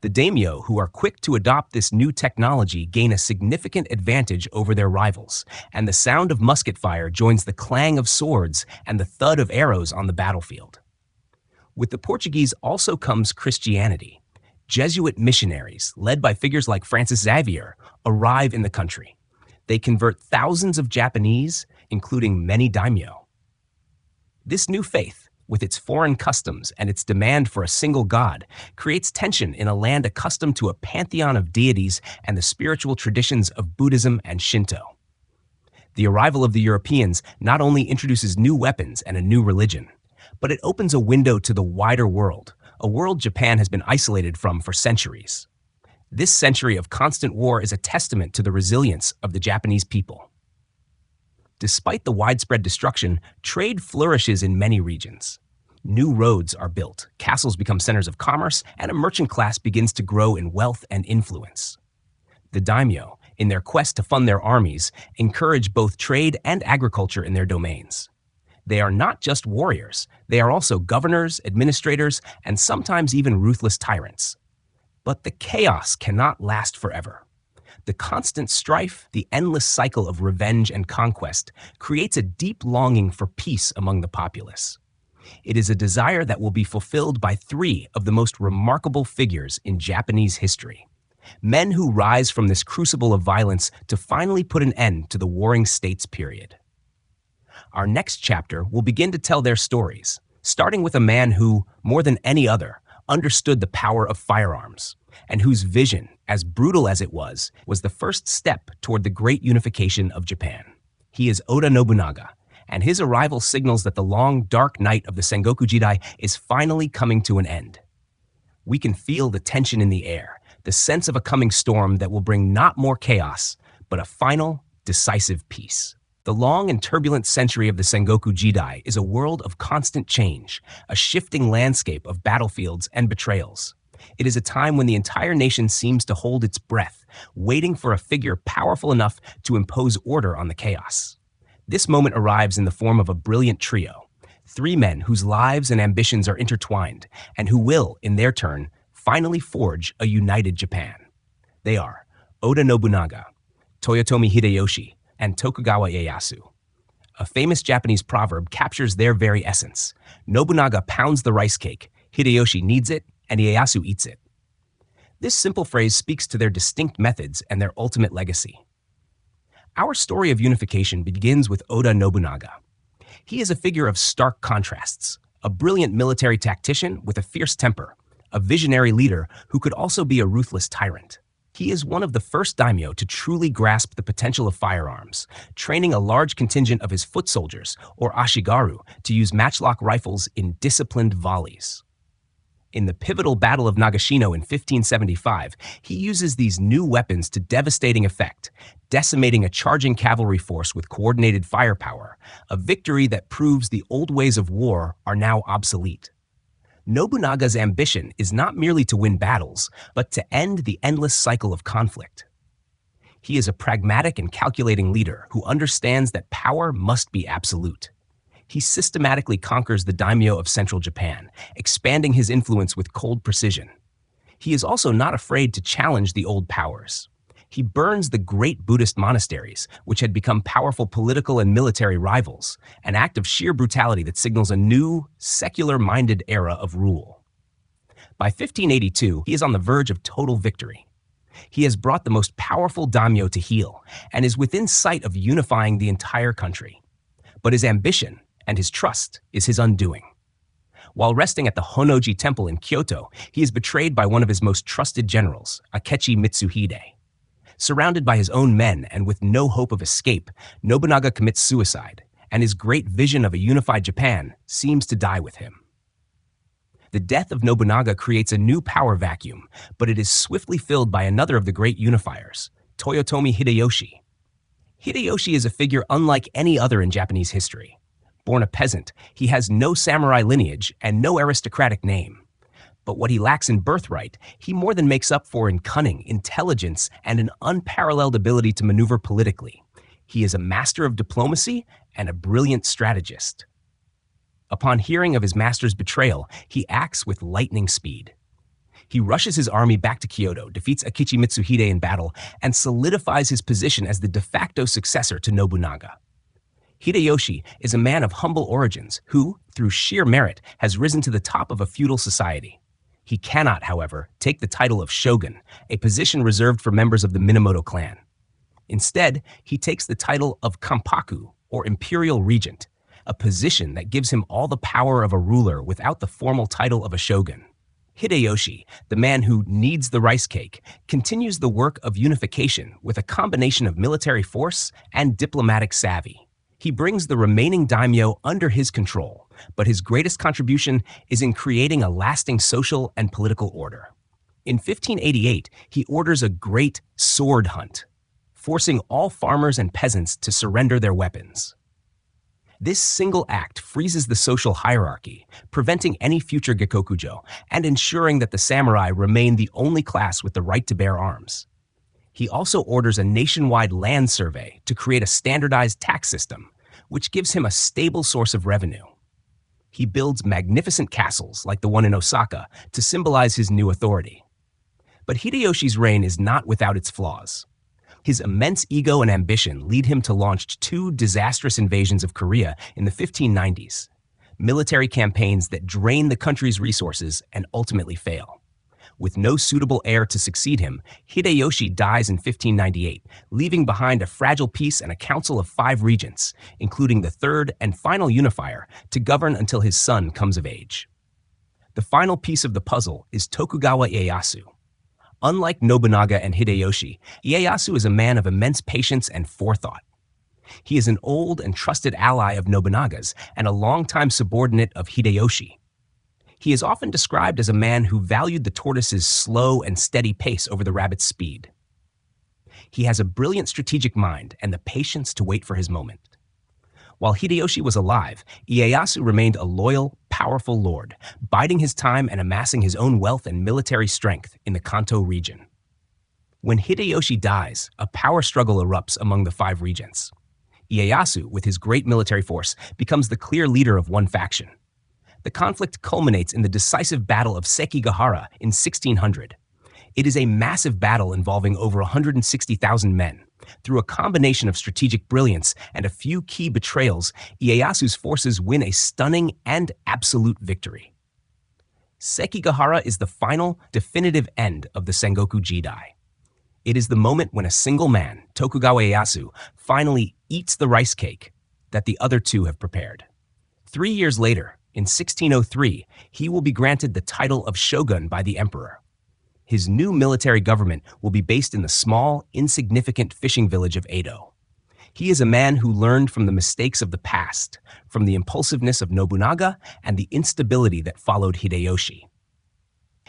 The daimyo, who are quick to adopt this new technology, gain a significant advantage over their rivals, and the sound of musket fire joins the clang of swords and the thud of arrows on the battlefield. With the Portuguese also comes Christianity. Jesuit missionaries, led by figures like Francis Xavier, arrive in the country. They convert thousands of Japanese, including many daimyo. This new faith, with its foreign customs and its demand for a single god, creates tension in a land accustomed to a pantheon of deities and the spiritual traditions of Buddhism and Shinto. The arrival of the Europeans not only introduces new weapons and a new religion, but it opens a window to the wider world, a world Japan has been isolated from for centuries. This century of constant war is a testament to the resilience of the Japanese people. Despite the widespread destruction, trade flourishes in many regions. New roads are built, castles become centers of commerce, and a merchant class begins to grow in wealth and influence. The daimyo, in their quest to fund their armies, encourage both trade and agriculture in their domains. They are not just warriors, they are also governors, administrators, and sometimes even ruthless tyrants. But the chaos cannot last forever. The constant strife, the endless cycle of revenge and conquest, creates a deep longing for peace among the populace. It is a desire that will be fulfilled by three of the most remarkable figures in Japanese history. Men who rise from this crucible of violence to finally put an end to the warring states period. Our next chapter will begin to tell their stories, starting with a man who, more than any other, understood the power of firearms, and whose vision, as brutal as it was the first step toward the great unification of Japan. He is Oda Nobunaga, and his arrival signals that the long, dark night of the Sengoku Jidai is finally coming to an end. We can feel the tension in the air, the sense of a coming storm that will bring not more chaos, but a final, decisive peace. The long and turbulent century of the Sengoku Jidai is a world of constant change, a shifting landscape of battlefields and betrayals. It is a time when the entire nation seems to hold its breath, waiting for a figure powerful enough to impose order on the chaos. This moment arrives in the form of a brilliant trio, three men whose lives and ambitions are intertwined, and who will, in their turn, finally forge a united Japan. They are Oda Nobunaga, Toyotomi Hideyoshi, and Tokugawa Ieyasu. A famous Japanese proverb captures their very essence. Nobunaga pounds the rice cake, Hideyoshi kneads it, and Ieyasu eats it. This simple phrase speaks to their distinct methods and their ultimate legacy. Our story of unification begins with Oda Nobunaga. He is a figure of stark contrasts, a brilliant military tactician with a fierce temper, a visionary leader who could also be a ruthless tyrant. He is one of the first daimyo to truly grasp the potential of firearms, training a large contingent of his foot soldiers, or ashigaru, to use matchlock rifles in disciplined volleys. In the pivotal Battle of Nagashino in 1575, he uses these new weapons to devastating effect, decimating a charging cavalry force with coordinated firepower, a victory that proves the old ways of war are now obsolete. Nobunaga's ambition is not merely to win battles, but to end the endless cycle of conflict. He is a pragmatic and calculating leader who understands that power must be absolute. He systematically conquers the daimyo of central Japan, expanding his influence with cold precision. He is also not afraid to challenge the old powers. He burns the great Buddhist monasteries, which had become powerful political and military rivals, an act of sheer brutality that signals a new, secular-minded era of rule. By 1582, he is on the verge of total victory. He has brought the most powerful daimyo to heel and is within sight of unifying the entire country. But his ambition and his trust is his undoing. While resting at the Honnoji Temple in Kyoto, he is betrayed by one of his most trusted generals, Akechi Mitsuhide. Surrounded by his own men and with no hope of escape, Nobunaga commits suicide, and his great vision of a unified Japan seems to die with him. The death of Nobunaga creates a new power vacuum, but it is swiftly filled by another of the great unifiers, Toyotomi Hideyoshi. Hideyoshi is a figure unlike any other in Japanese history. Born a peasant, he has no samurai lineage and no aristocratic name. But what he lacks in birthright, he more than makes up for in cunning, intelligence, and an unparalleled ability to maneuver politically. He is a master of diplomacy and a brilliant strategist. Upon hearing of his master's betrayal, he acts with lightning speed. He rushes his army back to Kyoto, defeats Akechi Mitsuhide in battle, and solidifies his position as the de facto successor to Nobunaga. Hideyoshi is a man of humble origins who, through sheer merit, has risen to the top of a feudal society. He cannot, however, take the title of shogun, a position reserved for members of the Minamoto clan. Instead, he takes the title of kampaku, or imperial regent, a position that gives him all the power of a ruler without the formal title of a shogun. Hideyoshi, the man who needs the rice cake, continues the work of unification with a combination of military force and diplomatic savvy. He brings the remaining daimyo under his control, but his greatest contribution is in creating a lasting social and political order. In 1588, he orders a great sword hunt, forcing all farmers and peasants to surrender their weapons. This single act freezes the social hierarchy, preventing any future Gekokujo and ensuring that the samurai remain the only class with the right to bear arms. He also orders a nationwide land survey to create a standardized tax system, which gives him a stable source of revenue. He builds magnificent castles like the one in Osaka to symbolize his new authority. But Hideyoshi's reign is not without its flaws. His immense ego and ambition lead him to launch two disastrous invasions of Korea in the 1590s, military campaigns that drain the country's resources and ultimately fail. With no suitable heir to succeed him, Hideyoshi dies in 1598, leaving behind a fragile peace and a council of 5 regents, including the third and final unifier, to govern until his son comes of age. The final piece of the puzzle is Tokugawa Ieyasu. Unlike Nobunaga and Hideyoshi, Ieyasu is a man of immense patience and forethought. He is an old and trusted ally of Nobunaga's and a longtime subordinate of Hideyoshi. He is often described as a man who valued the tortoise's slow and steady pace over the rabbit's speed. He has a brilliant strategic mind and the patience to wait for his moment. While Hideyoshi was alive, Ieyasu remained a loyal, powerful lord, biding his time and amassing his own wealth and military strength in the Kanto region. When Hideyoshi dies, a power struggle erupts among the 5 regents. Ieyasu, with his great military force, becomes the clear leader of one faction. The conflict culminates in the decisive Battle of Sekigahara in 1600. It is a massive battle involving over 160,000 men. Through a combination of strategic brilliance and a few key betrayals, Ieyasu's forces win a stunning and absolute victory. Sekigahara is the final, definitive end of the Sengoku Jidai. It is the moment when a single man, Tokugawa Ieyasu, finally eats the rice cake that the other 2 have prepared. 3 years later, in 1603, he will be granted the title of shogun by the emperor. His new military government will be based in the small, insignificant fishing village of Edo. He is a man who learned from the mistakes of the past, from the impulsiveness of Nobunaga and the instability that followed Hideyoshi.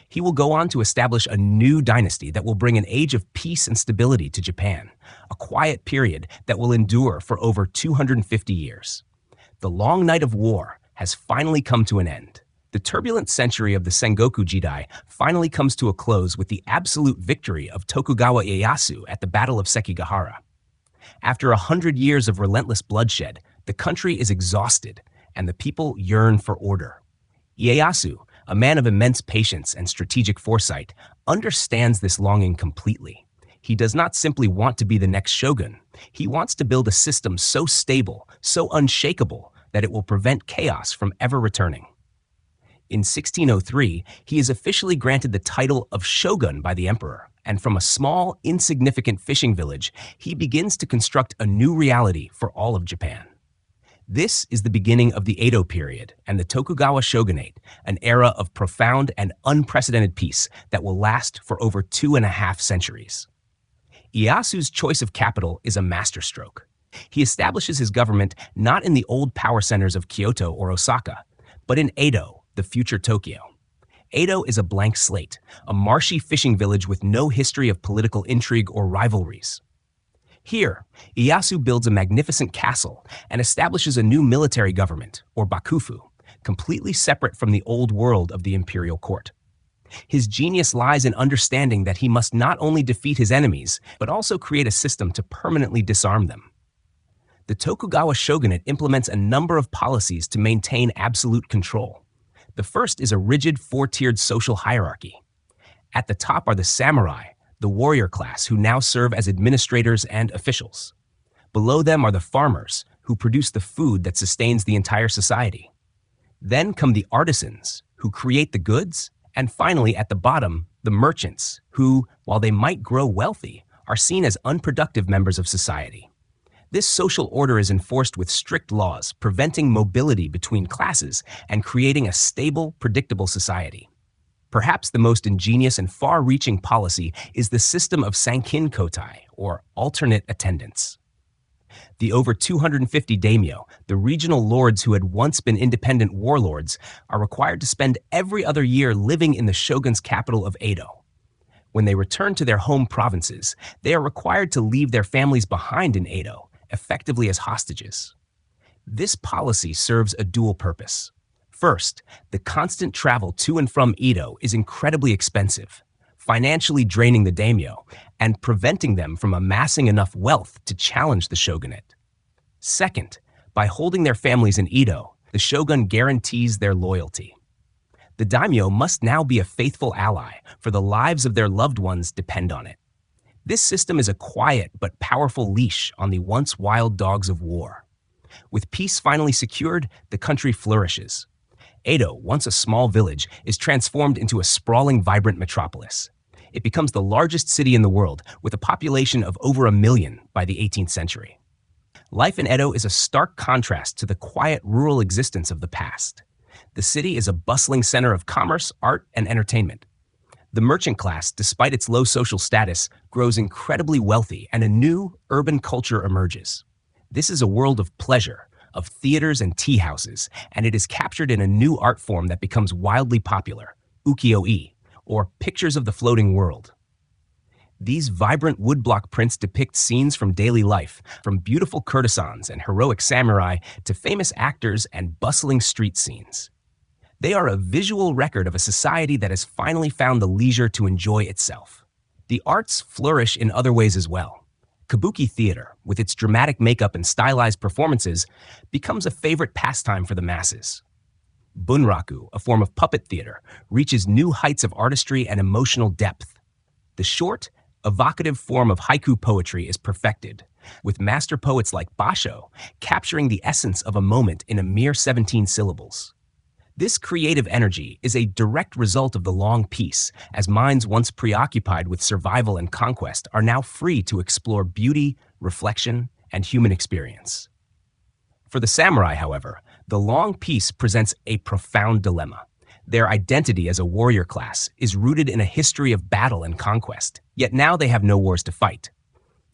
He will go on to establish a new dynasty that will bring an age of peace and stability to Japan, a quiet period that will endure for over 250 years. The long night of war has finally come to an end. The turbulent century of the Sengoku Jidai finally comes to a close with the absolute victory of Tokugawa Ieyasu at the Battle of Sekigahara. After 100 years of relentless bloodshed, the country is exhausted and the people yearn for order. Ieyasu, a man of immense patience and strategic foresight, understands this longing completely. He does not simply want to be the next shogun. He wants to build a system so stable, so unshakable, that it will prevent chaos from ever returning. In 1603, he is officially granted the title of shogun by the emperor, and from a small, insignificant fishing village, he begins to construct a new reality for all of Japan. This is the beginning of the Edo period and the Tokugawa Shogunate, an era of profound and unprecedented peace that will last for over 2.5 centuries. Ieyasu's choice of capital is a masterstroke. He establishes his government not in the old power centers of Kyoto or Osaka, but in Edo, the future Tokyo. Edo is a blank slate, a marshy fishing village with no history of political intrigue or rivalries. Here, Ieyasu builds a magnificent castle and establishes a new military government, or bakufu, completely separate from the old world of the imperial court. His genius lies in understanding that he must not only defeat his enemies, but also create a system to permanently disarm them. The Tokugawa Shogunate implements a number of policies to maintain absolute control. The first is a rigid 4-tiered social hierarchy. At the top are the samurai, the warrior class who now serve as administrators and officials. Below them are the farmers, who produce the food that sustains the entire society. Then come the artisans, who create the goods, and finally, at the bottom, the merchants, who, while they might grow wealthy, are seen as unproductive members of society. This social order is enforced with strict laws, preventing mobility between classes and creating a stable, predictable society. Perhaps the most ingenious and far-reaching policy is the system of Sankin Kotai, or alternate attendance. The over 250 daimyo, the regional lords who had once been independent warlords, are required to spend every other year living in the shogun's capital of Edo. When they return to their home provinces, they are required to leave their families behind in Edo, effectively as hostages. This policy serves a dual purpose. First, the constant travel to and from Edo is incredibly expensive, financially draining the daimyo and preventing them from amassing enough wealth to challenge the shogunate. Second, by holding their families in Edo, the shogun guarantees their loyalty. The daimyo must now be a faithful ally, for the lives of their loved ones depend on it. This system is a quiet but powerful leash on the once wild dogs of war. With peace finally secured, the country flourishes. Edo, once a small village, is transformed into a sprawling, vibrant metropolis. It becomes the largest city in the world, with a population of over 1 million by the 18th century. Life in Edo is a stark contrast to the quiet, rural existence of the past. The city is a bustling center of commerce, art, and entertainment. The merchant class, despite its low social status, grows incredibly wealthy, and a new, urban culture emerges. This is a world of pleasure, of theaters and tea houses, and it is captured in a new art form that becomes wildly popular, ukiyo-e, or pictures of the floating world. These vibrant woodblock prints depict scenes from daily life, from beautiful courtesans and heroic samurai to famous actors and bustling street scenes. They are a visual record of a society that has finally found the leisure to enjoy itself. The arts flourish in other ways as well. Kabuki theater, with its dramatic makeup and stylized performances, becomes a favorite pastime for the masses. Bunraku, a form of puppet theater, reaches new heights of artistry and emotional depth. The short, evocative form of haiku poetry is perfected, with master poets like Basho capturing the essence of a moment in a mere 17 syllables. This creative energy is a direct result of the long peace, as minds once preoccupied with survival and conquest are now free to explore beauty, reflection, and human experience. For the samurai, however, the long peace presents a profound dilemma. Their identity as a warrior class is rooted in a history of battle and conquest, yet now they have no wars to fight.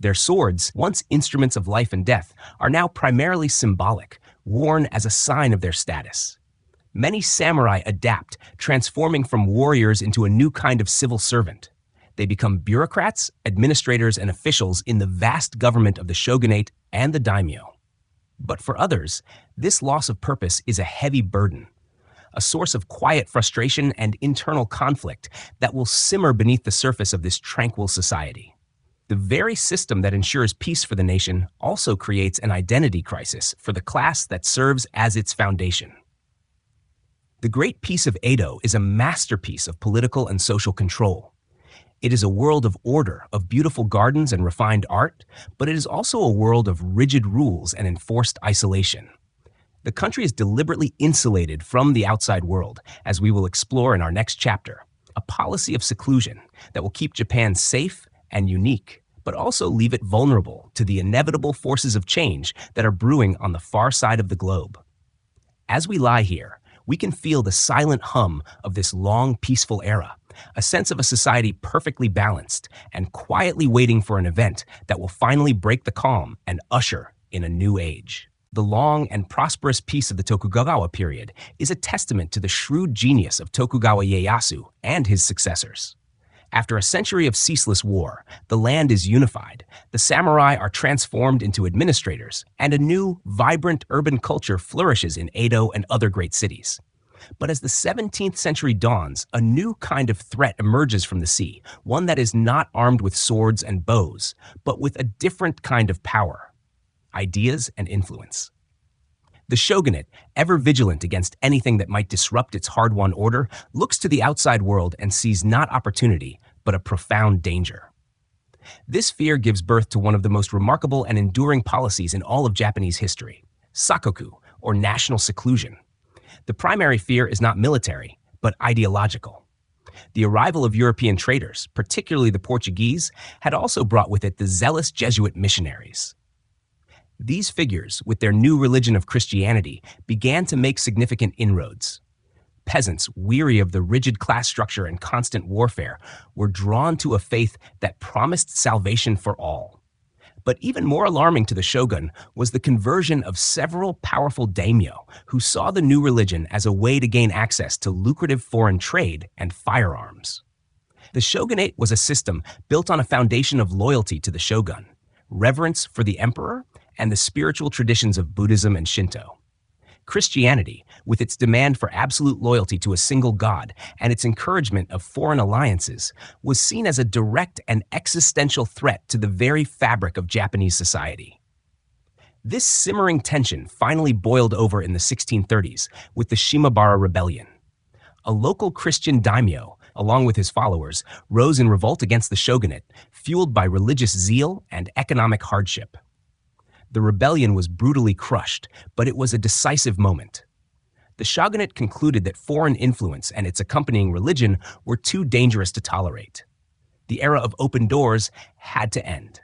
Their swords, once instruments of life and death, are now primarily symbolic, worn as a sign of their status. Many samurai adapt, transforming from warriors into a new kind of civil servant. They become bureaucrats, administrators, and officials in the vast government of the shogunate and the daimyo. But for others, this loss of purpose is a heavy burden, a source of quiet frustration and internal conflict that will simmer beneath the surface of this tranquil society. The very system that ensures peace for the nation also creates an identity crisis for the class that serves as its foundation. The Great Peace of Edo is a masterpiece of political and social control. It is a world of order, of beautiful gardens and refined art, but it is also a world of rigid rules and enforced isolation. The country is deliberately insulated from the outside world, as we will explore in our next chapter, a policy of seclusion that will keep Japan safe and unique, but also leave it vulnerable to the inevitable forces of change that are brewing on the far side of the globe. As we lie here, we can feel the silent hum of this long, peaceful era, a sense of a society perfectly balanced and quietly waiting for an event that will finally break the calm and usher in a new age. The long and prosperous peace of the Tokugawa period is a testament to the shrewd genius of Tokugawa Ieyasu and his successors. After a century of ceaseless war, the land is unified, the samurai are transformed into administrators, and a new, vibrant urban culture flourishes in Edo and other great cities. But as the 17th century dawns, a new kind of threat emerges from the sea, one that is not armed with swords and bows, but with a different kind of power: ideas and influence. The shogunate, ever vigilant against anything that might disrupt its hard-won order, looks to the outside world and sees not opportunity, but a profound danger. This fear gives birth to one of the most remarkable and enduring policies in all of Japanese history: sakoku, or national seclusion. The primary fear is not military, but ideological. The arrival of European traders, particularly the Portuguese, had also brought with it the zealous Jesuit missionaries. These figures, with their new religion of Christianity, began to make significant inroads. Peasants, weary of the rigid class structure and constant warfare, were drawn to a faith that promised salvation for all. But even more alarming to the shogun was the conversion of several powerful daimyo who saw the new religion as a way to gain access to lucrative foreign trade and firearms. The shogunate was a system built on a foundation of loyalty to the shogun, reverence for the emperor, and the spiritual traditions of Buddhism and Shinto. Christianity, with its demand for absolute loyalty to a single god and its encouragement of foreign alliances, was seen as a direct and existential threat to the very fabric of Japanese society. This simmering tension finally boiled over in the 1630s with the Shimabara Rebellion. A local Christian daimyo, along with his followers, rose in revolt against the shogunate, fueled by religious zeal and economic hardship. The rebellion was brutally crushed, but it was a decisive moment. The shogunate concluded that foreign influence and its accompanying religion were too dangerous to tolerate. The era of open doors had to end.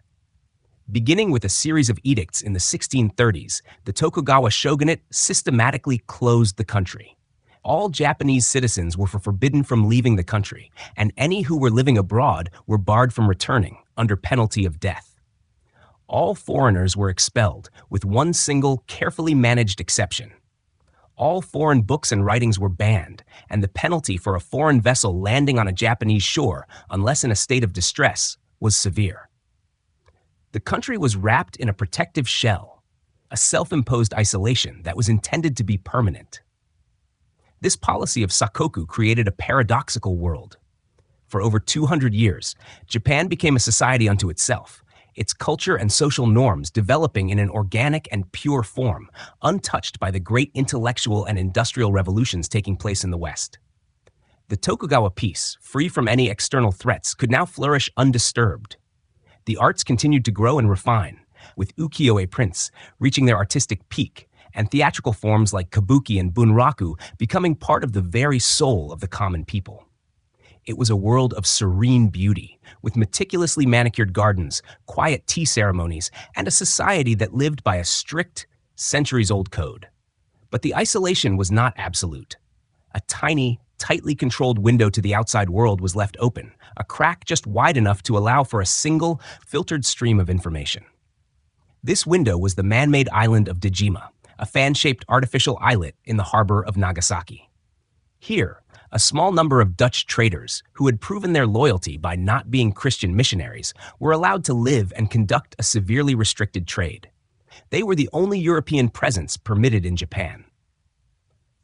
Beginning with a series of edicts in the 1630s, the Tokugawa shogunate systematically closed the country. All Japanese citizens were forbidden from leaving the country, and any who were living abroad were barred from returning, under penalty of death. All foreigners were expelled, with one single, carefully managed exception. All foreign books and writings were banned, and the penalty for a foreign vessel landing on a Japanese shore, unless in a state of distress, was severe. The country was wrapped in a protective shell, a self-imposed isolation that was intended to be permanent. This policy of sakoku created a paradoxical world. For over 200 years, Japan became a society unto itself, its culture and social norms developing in an organic and pure form, untouched by the great intellectual and industrial revolutions taking place in the West. The Tokugawa peace, free from any external threats, could now flourish undisturbed. The arts continued to grow and refine, with ukiyo-e prints reaching their artistic peak, and theatrical forms like kabuki and bunraku becoming part of the very soul of the common people. It was a world of serene beauty, with meticulously manicured gardens, quiet tea ceremonies, and a society that lived by a strict, centuries-old code. But the isolation was not absolute. A tiny, tightly controlled window to the outside world was left open, a crack just wide enough to allow for a single, filtered stream of information. This window was the man-made island of Dejima, a fan-shaped artificial islet in the harbor of Nagasaki. Here, a small number of Dutch traders, who had proven their loyalty by not being Christian missionaries, were allowed to live and conduct a severely restricted trade. They were the only European presence permitted in Japan.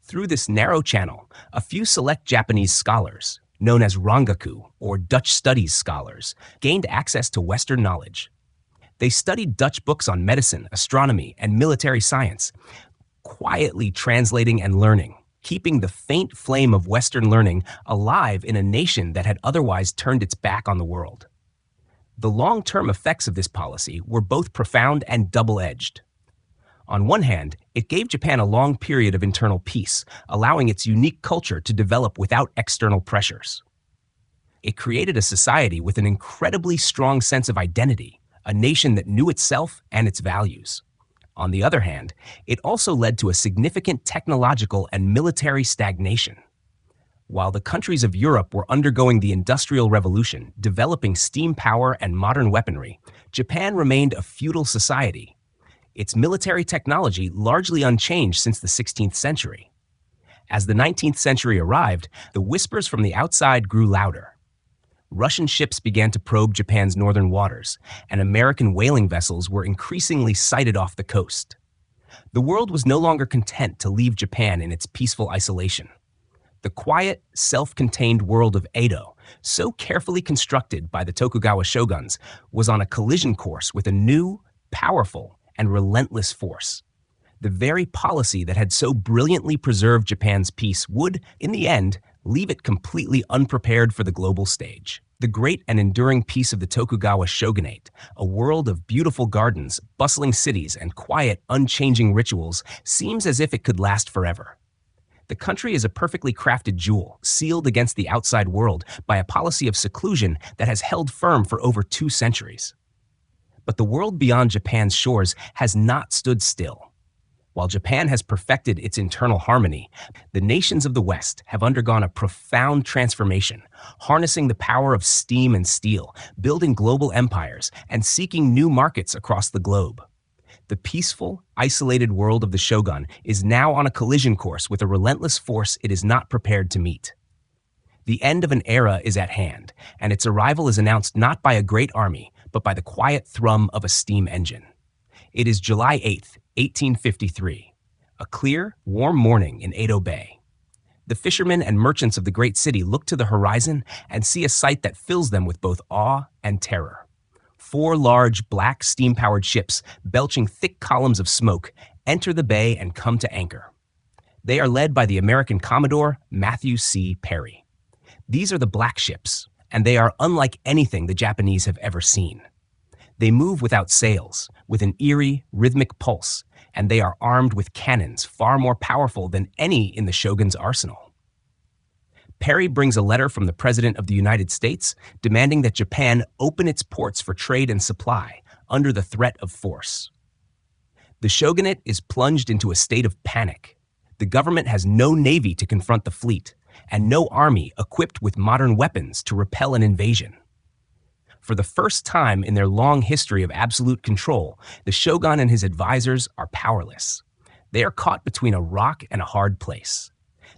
Through this narrow channel, a few select Japanese scholars, known as rangaku, or Dutch studies scholars, gained access to Western knowledge. They studied Dutch books on medicine, astronomy, and military science, quietly translating and learning, keeping the faint flame of Western learning alive in a nation that had otherwise turned its back on the world. The long-term effects of this policy were both profound and double-edged. On one hand, it gave Japan a long period of internal peace, allowing its unique culture to develop without external pressures. It created a society with an incredibly strong sense of identity, a nation that knew itself and its values. On the other hand, it also led to a significant technological and military stagnation. While the countries of Europe were undergoing the Industrial Revolution, developing steam power and modern weaponry, Japan remained a feudal society, its military technology largely unchanged since the 16th century. As the 19th century arrived, the whispers from the outside grew louder. Russian ships began to probe Japan's northern waters, and American whaling vessels were increasingly sighted off the coast. The world was no longer content to leave Japan in its peaceful isolation. The quiet, self-contained world of Edo, so carefully constructed by the Tokugawa shoguns, was on a collision course with a new, powerful, and relentless force. The very policy that had so brilliantly preserved Japan's peace would, in the end, leave it completely unprepared for the global stage. The great and enduring peace of the Tokugawa shogunate, a world of beautiful gardens, bustling cities, and quiet, unchanging rituals, seems as if it could last forever. The country is a perfectly crafted jewel, sealed against the outside world by a policy of seclusion that has held firm for over 2 centuries. But the world beyond Japan's shores has not stood still. While Japan has perfected its internal harmony, the nations of the West have undergone a profound transformation, harnessing the power of steam and steel, building global empires, and seeking new markets across the globe. The peaceful, isolated world of the shogun is now on a collision course with a relentless force it is not prepared to meet. The end of an era is at hand, and its arrival is announced not by a great army, but by the quiet thrum of a steam engine. It is July 8th, 1853, a clear, warm morning in Edo Bay. The fishermen and merchants of the great city look to the horizon and see a sight that fills them with both awe and terror. 4 large, black, steam-powered ships, belching thick columns of smoke, enter the bay and come to anchor. They are led by the American Commodore Matthew C. Perry. These are the black ships, and they are unlike anything the Japanese have ever seen. They move without sails, with an eerie, rhythmic pulse, and they are armed with cannons far more powerful than any in the shogun's arsenal. Perry brings a letter from the President of the United States demanding that Japan open its ports for trade and supply under the threat of force. The shogunate is plunged into a state of panic. The government has no navy to confront the fleet, and no army equipped with modern weapons to repel an invasion. For the first time in their long history of absolute control, the shogun and his advisors are powerless. They are caught between a rock and a hard place.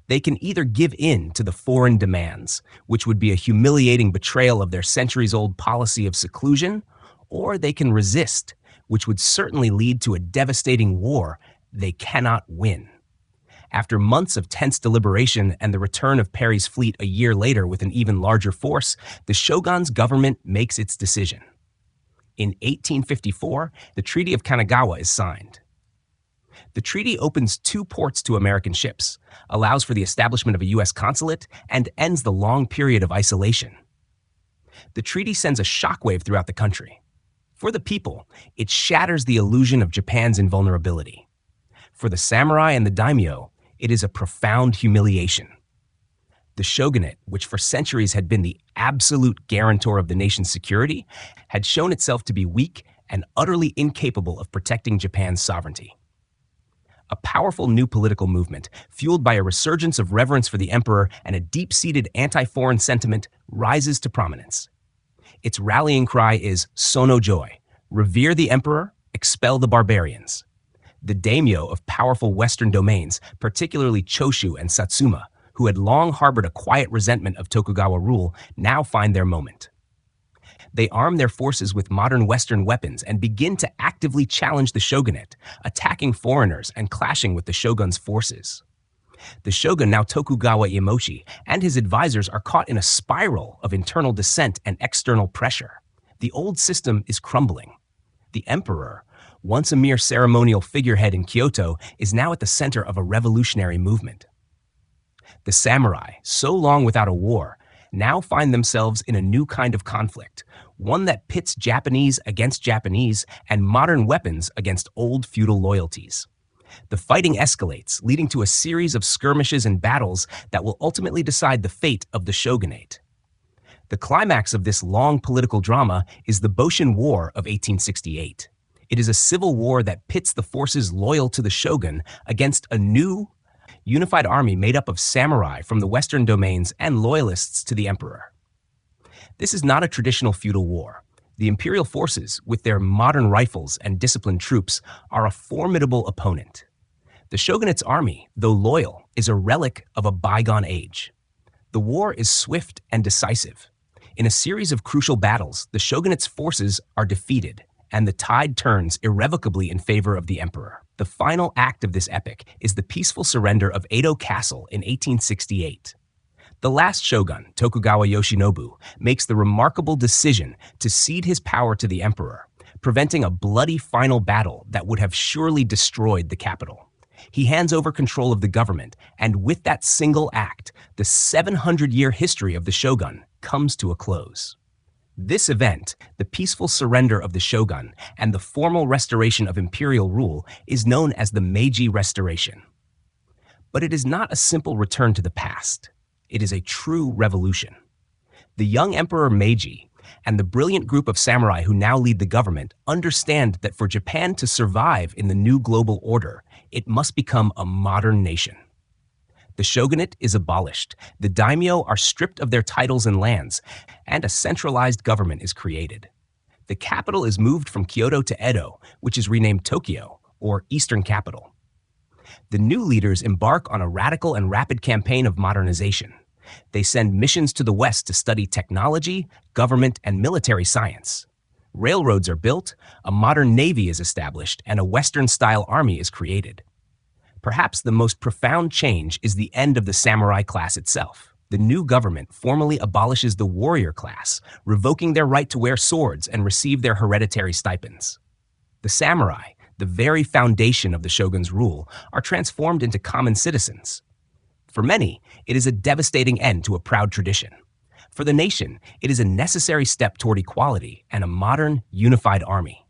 They can either give in to the foreign demands, which would be a humiliating betrayal of their centuries-old policy of seclusion, or they can resist, which would certainly lead to a devastating war they cannot win. After months of tense deliberation and the return of Perry's fleet a year later with an even larger force, the shogun's government makes its decision. In 1854, the Treaty of Kanagawa is signed. The treaty opens 2 ports to American ships, allows for the establishment of a U.S. consulate, and ends the long period of isolation. The treaty sends a shockwave throughout the country. For the people, it shatters the illusion of Japan's invulnerability. For the samurai and the daimyo, it is a profound humiliation. The shogunate, which for centuries had been the absolute guarantor of the nation's security, had shown itself to be weak and utterly incapable of protecting Japan's sovereignty. A powerful new political movement, fueled by a resurgence of reverence for the emperor and a deep-seated anti-foreign sentiment, rises to prominence. Its rallying cry is Sono Joy, revere the emperor, expel the barbarians. The daimyo of powerful Western domains, particularly Choshu and Satsuma, who had long harbored a quiet resentment of Tokugawa rule, now find their moment. They arm their forces with modern Western weapons and begin to actively challenge the shogunate, attacking foreigners and clashing with the shogun's forces. The shogun, now Tokugawa Ieyasu, and his advisors are caught in a spiral of internal dissent and external pressure. The old system is crumbling. The emperor, once a mere ceremonial figurehead in Kyoto, is now at the center of a revolutionary movement. The samurai, so long without a war, now find themselves in a new kind of conflict, one that pits Japanese against Japanese and modern weapons against old feudal loyalties. The fighting escalates, leading to a series of skirmishes and battles that will ultimately decide the fate of the shogunate. The climax of this long political drama is the Boshin War of 1868. It is a civil war that pits the forces loyal to the shogun against a new, unified army made up of samurai from the Western domains and loyalists to the emperor. This is not a traditional feudal war. The imperial forces, with their modern rifles and disciplined troops, are a formidable opponent. The shogunate's army, though loyal, is a relic of a bygone age. The war is swift and decisive. In a series of crucial battles, the shogunate's forces are defeated, and the tide turns irrevocably in favor of the emperor. The final act of this epic is the peaceful surrender of Edo Castle in 1868. The last shogun, Tokugawa Yoshinobu, makes the remarkable decision to cede his power to the emperor, preventing a bloody final battle that would have surely destroyed the capital. He hands over control of the government, and with that single act, the 700-year history of the shogun comes to a close. This event, the peaceful surrender of the shogun and the formal restoration of imperial rule, is known as the Meiji Restoration. But it is not a simple return to the past. It is a true revolution. The young Emperor Meiji, and the brilliant group of samurai who now lead the government understand that for Japan to survive in the new global order, it must become a modern nation. The shogunate is abolished, the daimyo are stripped of their titles and lands, and a centralized government is created. The capital is moved from Kyoto to Edo, which is renamed Tokyo, or Eastern Capital. The new leaders embark on a radical and rapid campaign of modernization. They send missions to the West to study technology, government, and military science. Railroads are built, a modern navy is established, and a Western-style army is created. Perhaps the most profound change is the end of the samurai class itself. The new government formally abolishes the warrior class, revoking their right to wear swords and receive their hereditary stipends. The samurai, the very foundation of the shogun's rule, are transformed into common citizens. For many, it is a devastating end to a proud tradition. For the nation, it is a necessary step toward equality and a modern, unified army.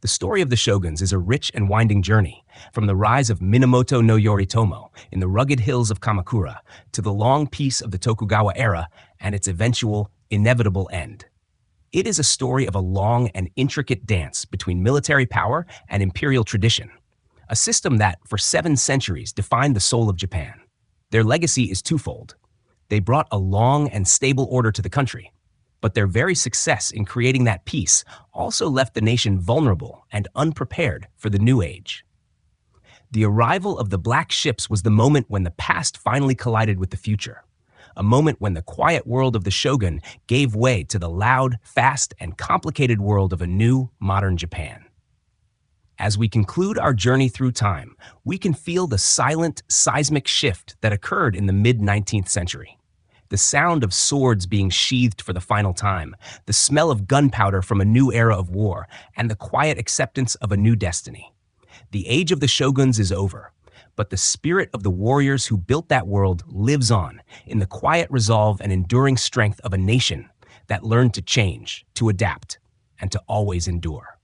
The story of the shoguns is a rich and winding journey, from the rise of Minamoto no Yoritomo in the rugged hills of Kamakura to the long peace of the Tokugawa era and its eventual, inevitable end. It is a story of a long and intricate dance between military power and imperial tradition, a system that, for 7 centuries, defined the soul of Japan. Their legacy is twofold. They brought a long and stable order to the country, but their very success in creating that peace also left the nation vulnerable and unprepared for the new age. The arrival of the black ships was the moment when the past finally collided with the future, a moment when the quiet world of the shogun gave way to the loud, fast, and complicated world of a new, modern Japan. As we conclude our journey through time, we can feel the silent, seismic shift that occurred in the mid-19th century. The sound of swords being sheathed for the final time, the smell of gunpowder from a new era of war, and the quiet acceptance of a new destiny. The age of the shoguns is over, but the spirit of the warriors who built that world lives on in the quiet resolve and enduring strength of a nation that learned to change, to adapt, and to always endure.